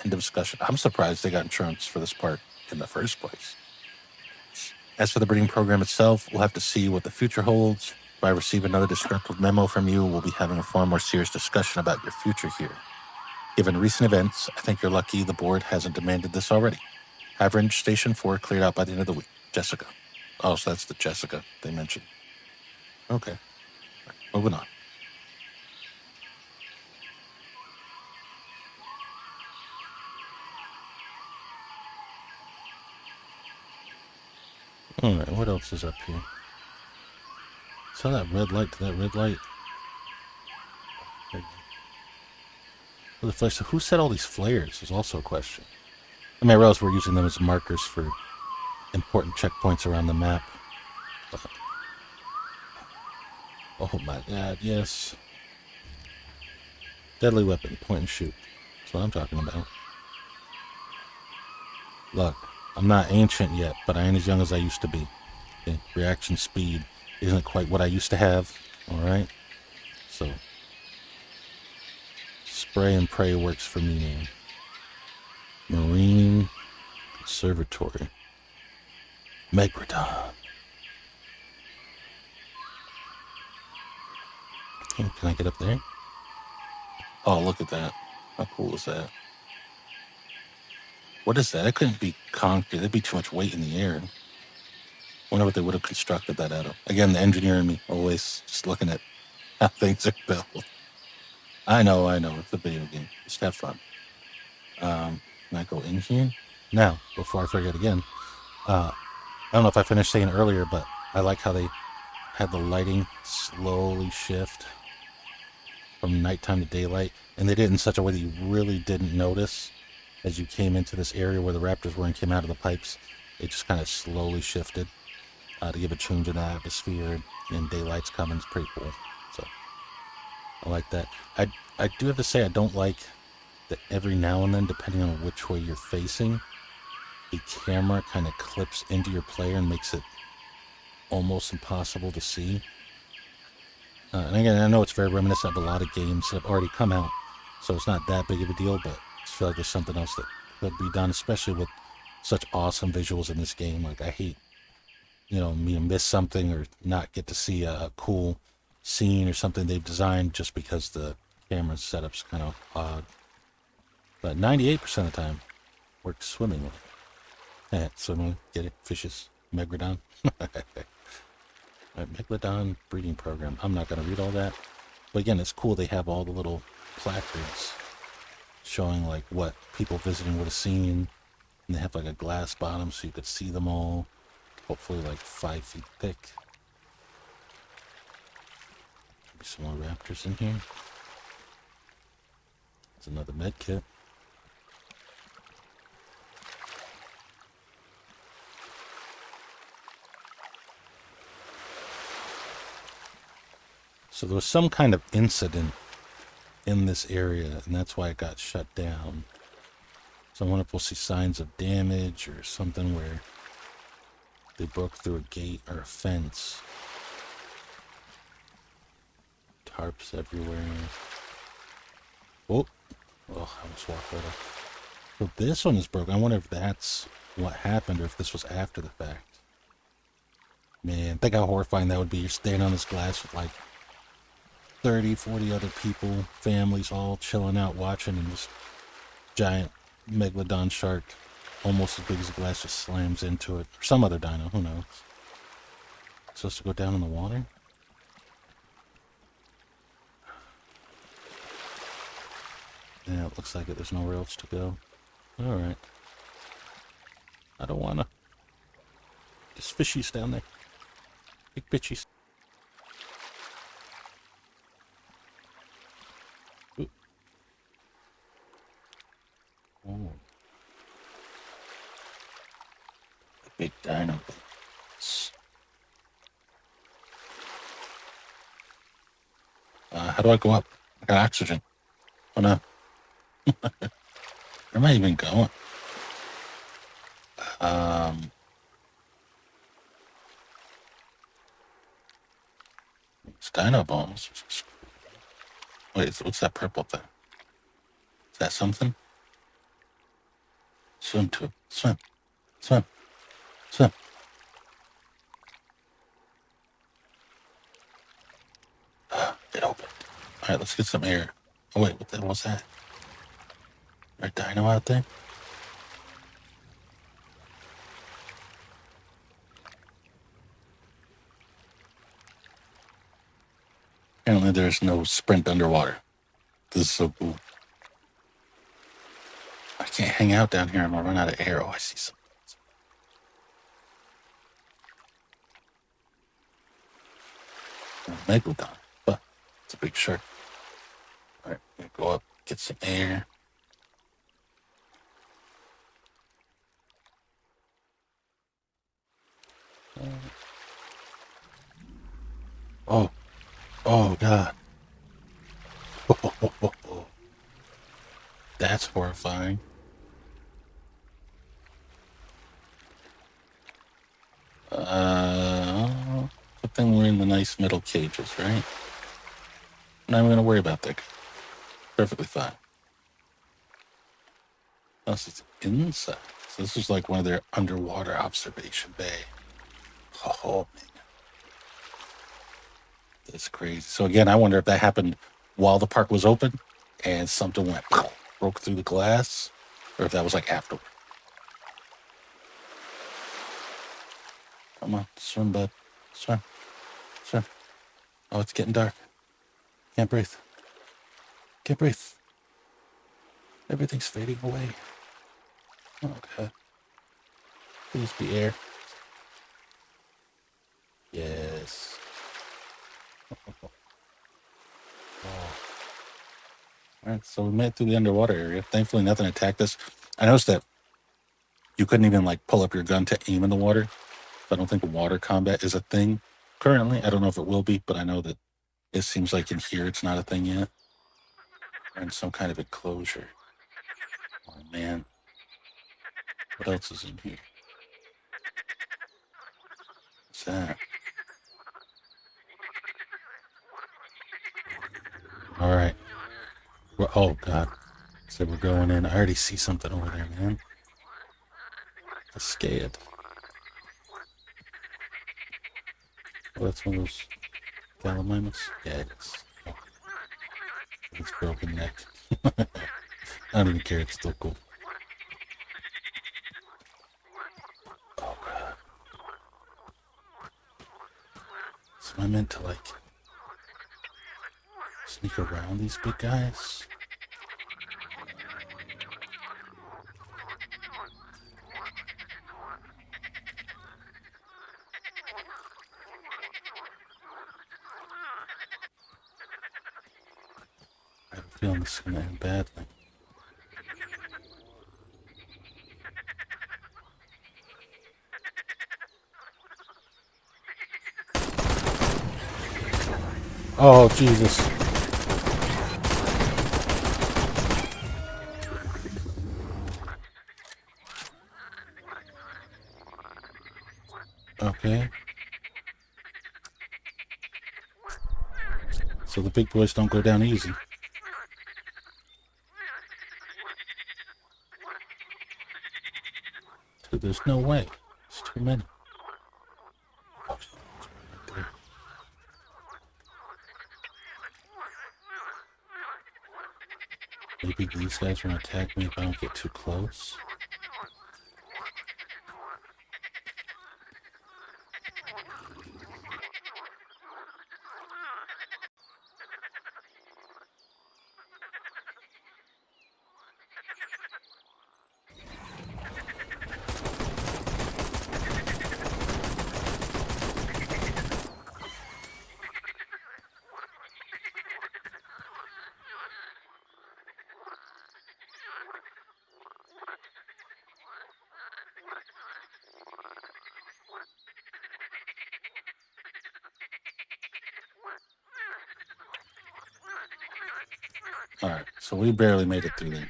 Speaker 1: End of discussion. I'm surprised they got insurance for this park in the first place. As for the breeding program itself, we'll have to see what the future holds. If I receive another disgruntled memo from you, we'll be having a far more serious discussion about your future here. Given recent events, I think you're lucky the board hasn't demanded this already. Average Station 4 cleared out by the end of the week. Jessica. Oh, so that's the Jessica they mentioned. Okay. Moving on. Alright, what else is up here? Saw that red light to that red light. Well, the flare, so who set all these flares is also a question. I mean, I realize we're using them as markers for important checkpoints around the map. But, oh my god, yes. Deadly weapon, point and shoot. That's what I'm talking about. Look, I'm not ancient yet, but I ain't as young as I used to be. Okay? Reaction speed isn't quite what I used to have, alright? So, spray and pray works for me, man. Marine Conservatory. Megalodon. Okay, can I get up there? Oh, look at that. How cool is that? What is that? That couldn't be concrete. That'd be too much weight in the air. Wonder what they would have constructed that out of. Again, the engineer in me, always just looking at how things are built. I know. It's a video game. Just have fun. Can I go in here? Now, before I forget again, I don't know if I finished saying earlier, but I like how they had the lighting slowly shift from nighttime to daylight, and they did it in such a way that you really didn't notice as you came into this area where the raptors were and came out of the pipes. It just kind of slowly shifted to give a change in the atmosphere, and daylight's coming. It's pretty cool. So I like that. I do have to say I don't like that every now and then, depending on which way you're facing, the camera kind of clips into your player and makes it almost impossible to see. And again, I know it's very reminiscent of a lot of games that have already come out, so it's not that big of a deal, but I just feel like there's something else that could be done, especially with such awesome visuals in this game. Like, I hate, me to miss something or not get to see a cool scene or something they've designed just because the camera setup's kind of odd. But 98% of the time, works swimmingly. Swimmingly, get it? Fishes. Megalodon. Megalodon breeding program. I'm not going to read all that. But again, it's cool they have all the little placards showing like what people visiting would have seen. And they have like a glass bottom so you could see them all. Hopefully like 5 feet thick. Maybe some more raptors in here. There's another med kit. So there was some kind of incident in this area, and that's why it got shut down. So I wonder if we'll see signs of damage or something where they broke through a gate or a fence. Tarps everywhere. Oh, I almost walked right off. So this one is broken. I wonder if that's what happened or if this was after the fact. Man, think how horrifying that would be. You're standing on this glass with like 30, 40 other people, families all chilling out watching, and this giant megalodon shark, almost as big as a glass, just slams into it. Or some other dino, who knows. It's supposed to go down in the water? Yeah, it looks like it. There's nowhere else to go. Alright. I don't wanna. There's fishies down there. Big bitchies. Ooh. Oh. The big dino. How do I go up? I got oxygen. Oh no. Where am I even going? It's dino bones. Wait, what's that purple thing? Is that something? Swim to it. Swim. Swim. Swim. It opened. Alright, let's get some air. Oh wait, what the hell was that? Is there a dino out there? Apparently there's no sprint underwater. This is so cool. I can't hang out down here. I'm gonna run out of air. Oh, I see some. Megalodon. But it's a big shark. Alright, go up, get some air. Oh, oh God. That's horrifying. Good thing we're in the nice metal cages, right? I'm not even gonna worry about that. Perfectly fine. Unless it's inside. So this is like one of their underwater observation bay. Oh man. That's crazy. So again, I wonder if that happened while the park was open and something went broke through the glass, or if that was like afterward. Come on, swim, bud. Swim. Swim. Oh, it's getting dark. Can't breathe. Can't breathe. Everything's fading away. Okay. Please be air. Yes. Oh. Alright, so we made it through the underwater area. Thankfully, nothing attacked us. I noticed that you couldn't even like pull up your gun to aim in the water. I don't think water combat is a thing currently. I don't know if it will be, but I know that it seems like in here it's not a thing yet. We're in some kind of enclosure. Oh man. What else is in here? What's that? Alright. Oh God. So we're going in. I already see something over there, man. I'm scared. Oh, that's one of those Gallimimus? Yeah, it is. Oh. It's broken neck. I don't even care. It's still cool. Oh, God. So am I meant to, like, sneak around these big guys? I have a feeling this is going to end badly. Oh, Jesus. Okay. So the big boys don't go down easy. So there's no way. It's too many. Oh, right there. Maybe these guys are gonna attack me if I don't get too close. All right, so we barely made it through there.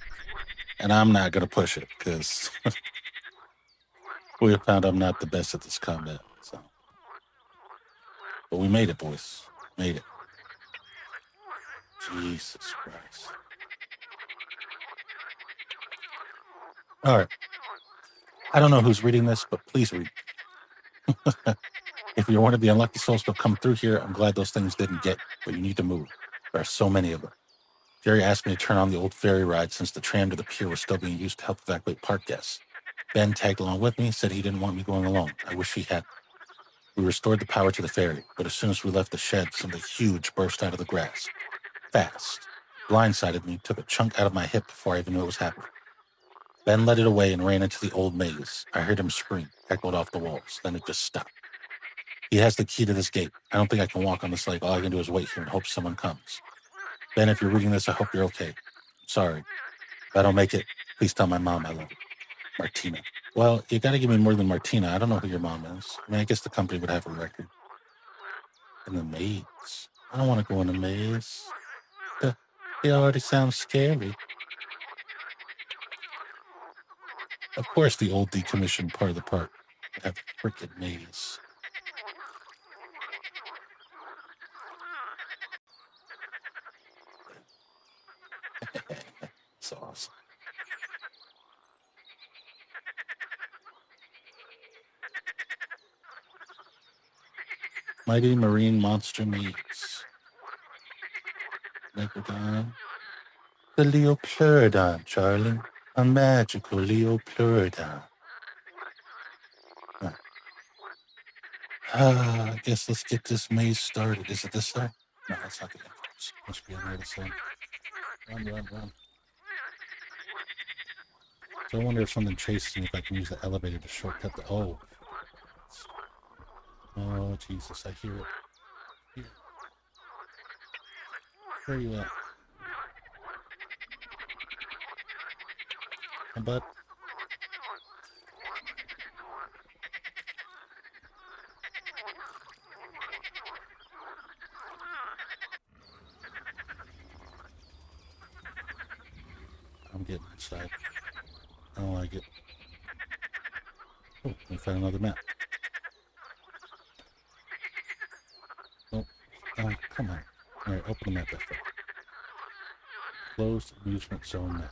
Speaker 1: And I'm not going to push it because we have found I'm not the best at this combat. So, but we made it, boys. Made it. Jesus Christ. All right. I don't know who's reading this, but please read. If you're one of the unlucky souls to come through here, I'm glad those things didn't get, but you need to move. There are so many of them. Jerry asked me to turn on the old ferry ride since the tram to the pier was still being used to help evacuate park guests. Ben tagged along with me, said he didn't want me going alone. I wish he had. We restored the power to the ferry, but as soon as we left the shed, something huge burst out of the grass. Fast. Blindsided me, took a chunk out of my hip before I even knew it was happening. Ben led it away and ran into the old maze. I heard him scream, echoed off the walls. Then it just stopped. He has the key to this gate. I don't think I can walk on this lake. All I can do is wait here and hope someone comes. Ben, if you're reading this, I hope you're okay. I'm sorry. If I don't make it, please tell my mom I love her. Martina. Well, you gotta give me more than Martina. I don't know who your mom is. I mean, I guess the company would have a record. In the maze. I don't want to go in the maze. It already sounds scary. Of course, the old decommissioned part of the park would have a freaking maze. It's awesome. Mighty Marine Monster Maze. Megalodon. The Leopleurodon, Charlie. A magical Leopleurodon. I guess let's get this maze started. Is it this side? No, that's not the entrance. Must be on the other side. Run. So I wonder if something chases me if I can use the elevator to shortcut the... Oh, Jesus, I hear it. Here. Where are you at? Hey, bud. I'm getting inside. I don't like it. Oh, I found another map. Oh, come on. All right, open the map that way. Closed amusement zone map.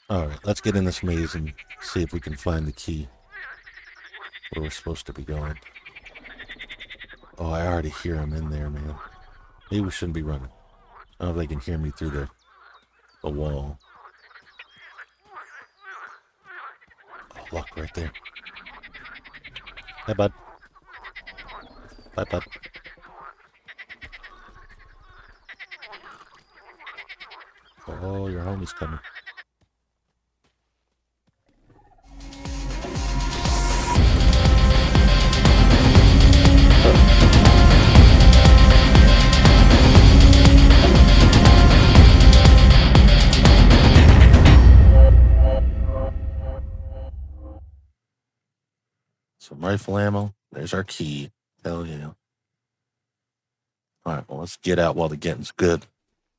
Speaker 1: All right, let's get in this maze and see if we can find the key where we're supposed to be going. Oh, I already hear him in there, man. Maybe we shouldn't be running. I don't know if they can hear me through the wall. Oh, look, right there. Hey, bud. Bye, bud. Oh, your homie's coming. Some rifle ammo. There's our key. Hell yeah. All right, well, let's get out while the getting's good.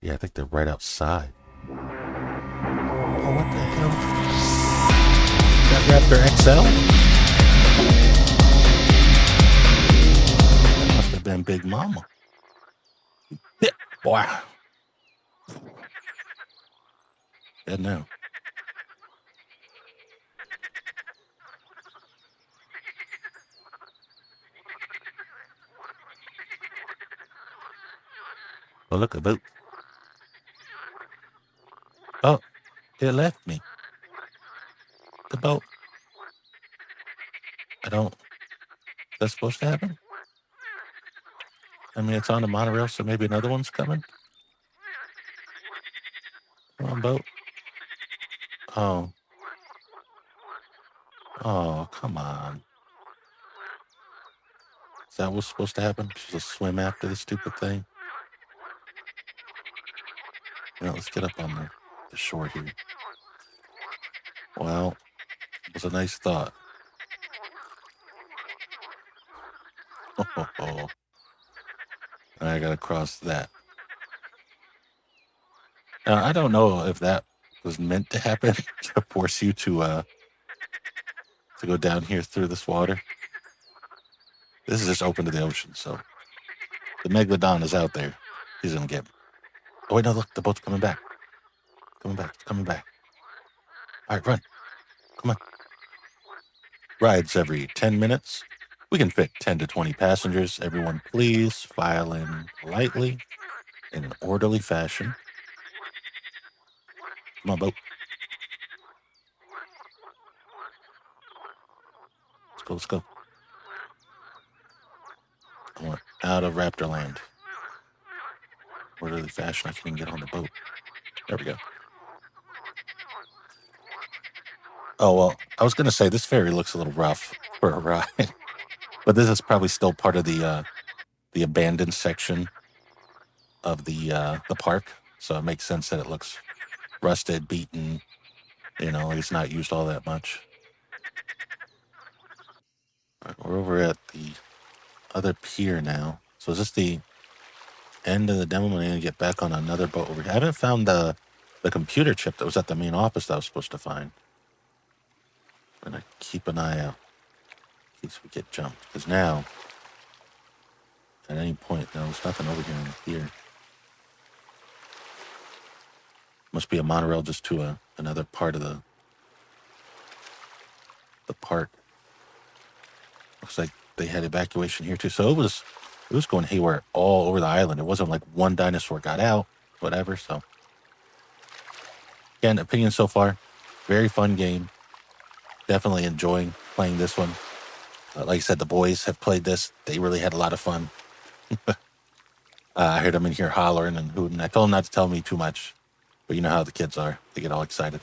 Speaker 1: Yeah, I think they're right outside. Oh, what the hell? That Raptor XL? That must have been Big Mama. Yeah, boy. Dead now. Oh, look, a boat. Oh, it left me. The boat. That's supposed to happen? I mean, it's on the monorail, so maybe another one's coming. Come on, boat. Oh. Oh, come on. Is that what's supposed to happen? Just swim after the stupid thing? Yeah, let's get up on the shore here. Well, it was a nice thought. Oh, I gotta cross that. Now, I don't know if that was meant to happen to force you to go down here through this water. This is just open to the ocean, so the megalodon is out there. He's gonna get me. Oh wait, no, look, the boat's coming back. It's coming back. All right, run. Come on. Rides every 10 minutes. We can fit 10 to 20 passengers. Everyone, please file in politely in an orderly fashion. Come on, boat. Let's go. I want out of Raptor Land. Orderly fashion. I can't even get on the boat. There we go. Oh, well, I was going to say this ferry looks a little rough for a ride, but this is probably still part of the abandoned section of the park. So it makes sense that it looks rusted, beaten, like it's not used all that much. All right, we're over at the other pier now. So is this the end of the demo? I'm going to get back on another boat over here. I haven't found the computer chip that was at the main office that I was supposed to find. I'm going to keep an eye out in case we get jumped. Because now, at any point, there's nothing over here in the pier. Must be a monorail just to another part of the park. Looks like they had evacuation here too. So it was going haywire all over the island. It wasn't like one dinosaur got out, whatever. So again, opinion so far, very fun game. Definitely enjoying playing this one. Like I said, the boys have played this. They really had a lot of fun. I heard them in here hollering and hooting. I told them not to tell me too much, but you know how the kids are. They get all excited.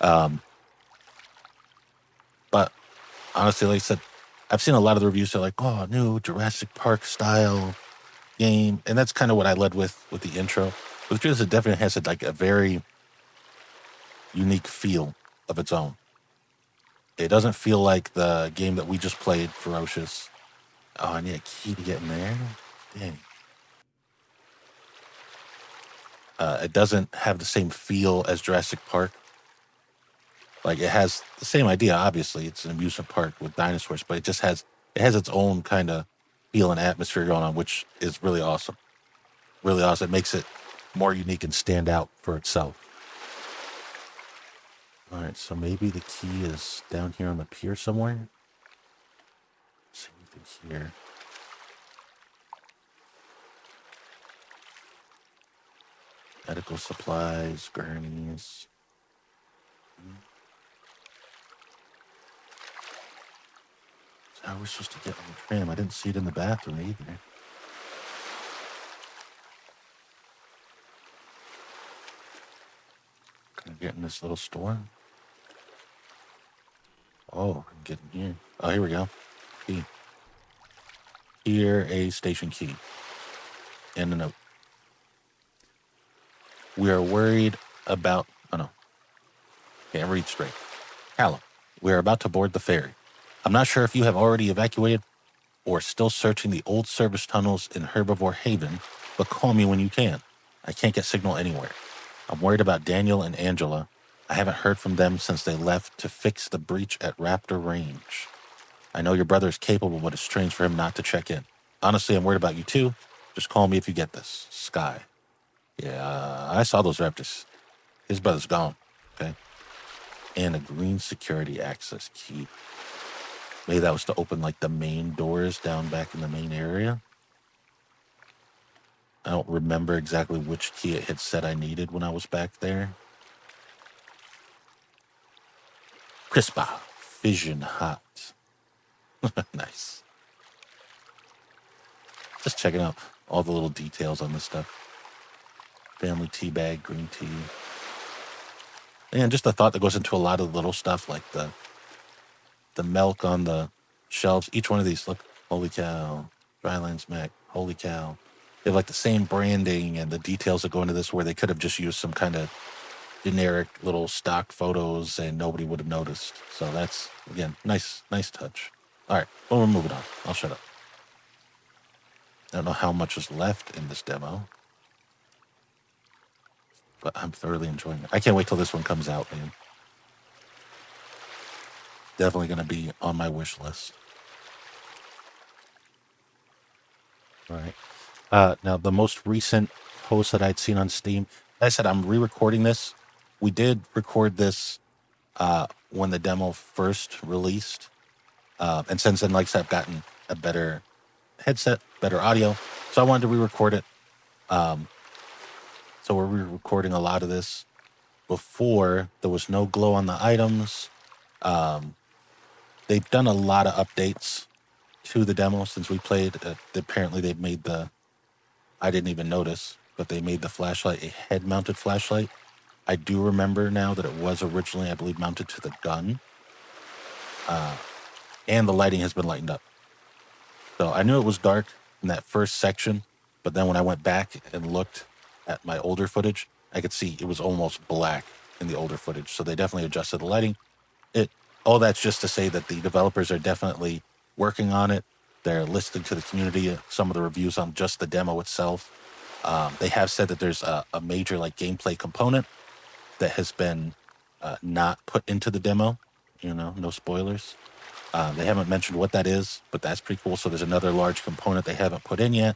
Speaker 1: But honestly, like I said, I've seen a lot of the reviews that are like, oh, new Jurassic Park style game. And that's kind of what I led with the intro. But the truth is, it definitely has a very unique feel of its own. It doesn't feel like the game that we just played, Ferocious. Oh, I need a key to get in there? Dang. It doesn't have the same feel as Jurassic Park. Like, it has the same idea, obviously. It's an amusement park with dinosaurs, but it has its own kind of feel and atmosphere going on, which is really awesome. Really awesome. It makes it more unique and stand out for itself. All right, so maybe the key is down here on the pier somewhere. Let's see anything here. Medical supplies, gurneys. So how are we supposed to get on the tram? I didn't see it in the bathroom either. Can I get in this little store? Oh, I can get in here. Oh, here we go. Key. Here, a station key. And a note. We are worried about... Oh, no. Can't read straight. Callum, we are about to board the ferry. I'm not sure if you have already evacuated or still searching the old service tunnels in Herbivore Haven, but call me when you can. I can't get signal anywhere. I'm worried about Daniel and Angela. I haven't heard from them since they left to fix the breach at Raptor Range. I know your brother is capable, but it's strange for him not to check in. Honestly, I'm worried about you too. Just call me if you get this. Sky. Yeah, I saw those raptors. His brother's gone. Okay. And a green security access key. Maybe that was to open like the main doors down back in the main area. I don't remember exactly which key it had said I needed when I was back there. Crispa. Fission hot. Nice. Just checking out all the little details on this stuff. Family tea bag, green tea. And just the thought that goes into a lot of little stuff like the milk on the shelves. Each one of these, look, holy cow, Drylands Mac, holy cow. They have like the same branding and the details that go into this where they could have just used some kind of generic little stock photos and nobody would have noticed. So that's, again, nice touch. All right, well, we're moving on. I'll shut up. I don't know how much is left in this demo, but I'm thoroughly enjoying it. I can't wait till this one comes out, man. Definitely going to be on my wish list. All right. Now, the most recent post that I'd seen on Steam, I said I'm re-recording this. We did record this when the demo first released. And since then, like I said, I've gotten a better headset, better audio. So I wanted to re-record it. So we're re-recording a lot of this before there was no glow on the items. They've done a lot of updates to the demo since we played. Apparently they've made I didn't even notice, but they made the flashlight a head-mounted flashlight. I do remember now that it was originally, I believe, mounted to the gun. And the lighting has been lightened up. So I knew it was dark in that first section, but then when I went back and looked at my older footage, I could see it was almost black in the older footage. So they definitely adjusted the lighting. All that's just to say that the developers are definitely working on it. They're listening to the community, some of the reviews on just the demo itself. They have said that there's a major like gameplay component that has been not put into the demo. No spoilers. They haven't mentioned what that is, but that's pretty cool. So there's another large component they haven't put in yet.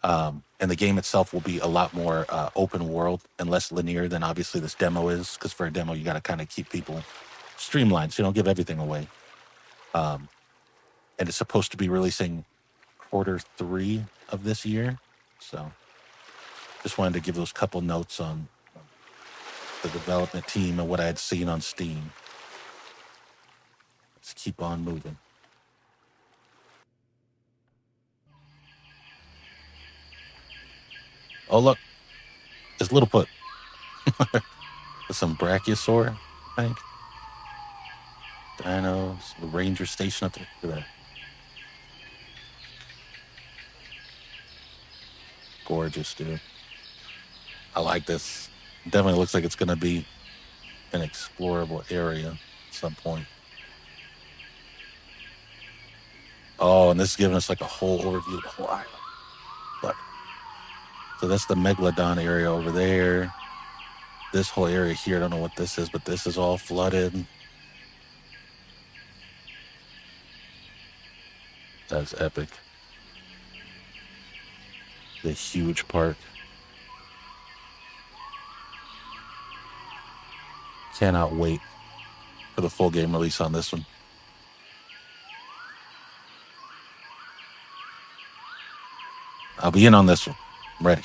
Speaker 1: And the game itself will be a lot more open world and less linear than obviously this demo is. Because for a demo, you got to kind of keep people streamlined so you don't give everything away. And it's supposed to be releasing Q3 of this year. So just wanted to give those couple notes on the development team and what I had seen on Steam. Let's keep on moving. Oh, look. It's Littlefoot. With some Brachiosaur, I think. Dinos. The ranger station up there. Look at that. Gorgeous, dude. I like this. Definitely looks like it's going to be an explorable area at some point. Oh, and this is giving us like a whole overview of the whole island. Look. So that's the Megalodon area over there. This whole area here, I don't know what this is, but this is all flooded. That's epic. The huge park. Cannot wait for the full game release on this one. I'll be in on this one. I'm ready.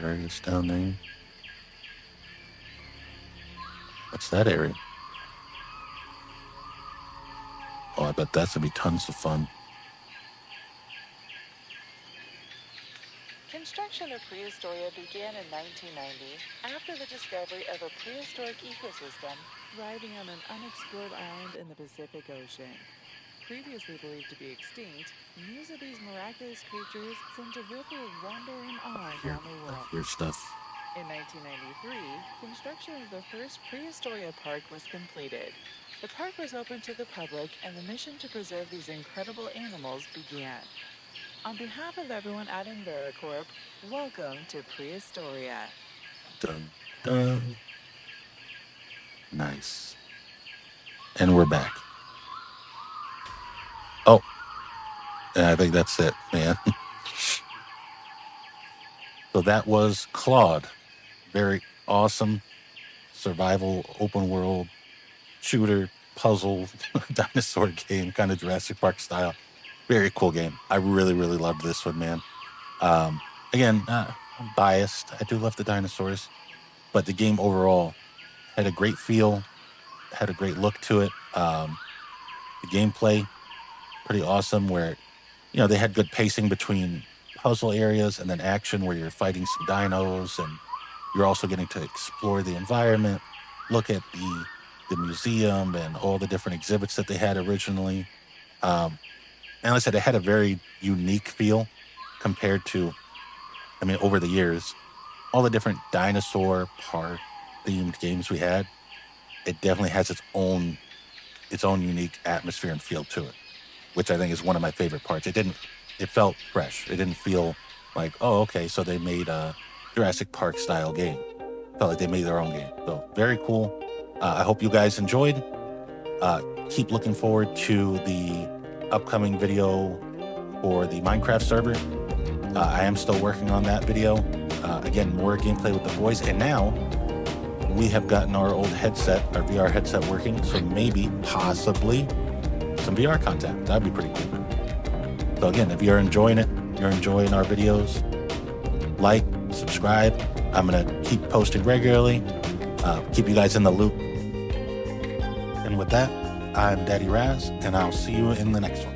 Speaker 1: Areas down there. What's that area? Oh, I bet that's gonna be tons of fun.
Speaker 2: Construction of Prehistoria began in 1990 after the discovery of a prehistoric ecosystem thriving on an unexplored island in the Pacific Ocean. previously believed to be extinct, news of these miraculous creatures sent a ripple of wonder and awe around the world.
Speaker 1: Here's stuff.
Speaker 2: In 1993, construction of the first prehistoric park was completed. The park was open to the public, and the mission to preserve these incredible animals began. On behalf of everyone at EnveraCorp, welcome to Prehistoria.
Speaker 1: Dun, dun. Nice. And we're back. Oh, and I think that's it, man. So that was CLAWED. Very awesome survival, open world, shooter, puzzle, dinosaur game, kind of Jurassic Park style. Very cool game. I really, really loved this one, man. Again, I'm biased. I do love the dinosaurs, but the game overall had a great feel, had a great look to it. The gameplay, pretty awesome, where, you know, they had good pacing between puzzle areas and then action where you're fighting some dinos, and you're also getting to explore the environment, look at the museum and all the different exhibits that they had originally. And like I said, it had a very unique feel compared to, I mean, over the years, all the different dinosaur park themed games we had. It definitely has its own unique atmosphere and feel to it, which I think is one of my favorite parts. It felt fresh. It didn't feel like, oh, okay, so they made a Jurassic Park style game. It felt like they made their own game. So very cool. I hope you guys enjoyed. Keep looking forward to the upcoming video for the Minecraft server. I am still working on that video. Again, more gameplay with the voice. And now we have gotten our old headset, our VR headset working. So maybe, possibly, some VR content. That'd be pretty cool. So again, if you're enjoying it, you're enjoying our videos, like, subscribe. I'm going to keep posting regularly, keep you guys in the loop. And with that, I'm Daddy Raz, and I'll see you in the next one.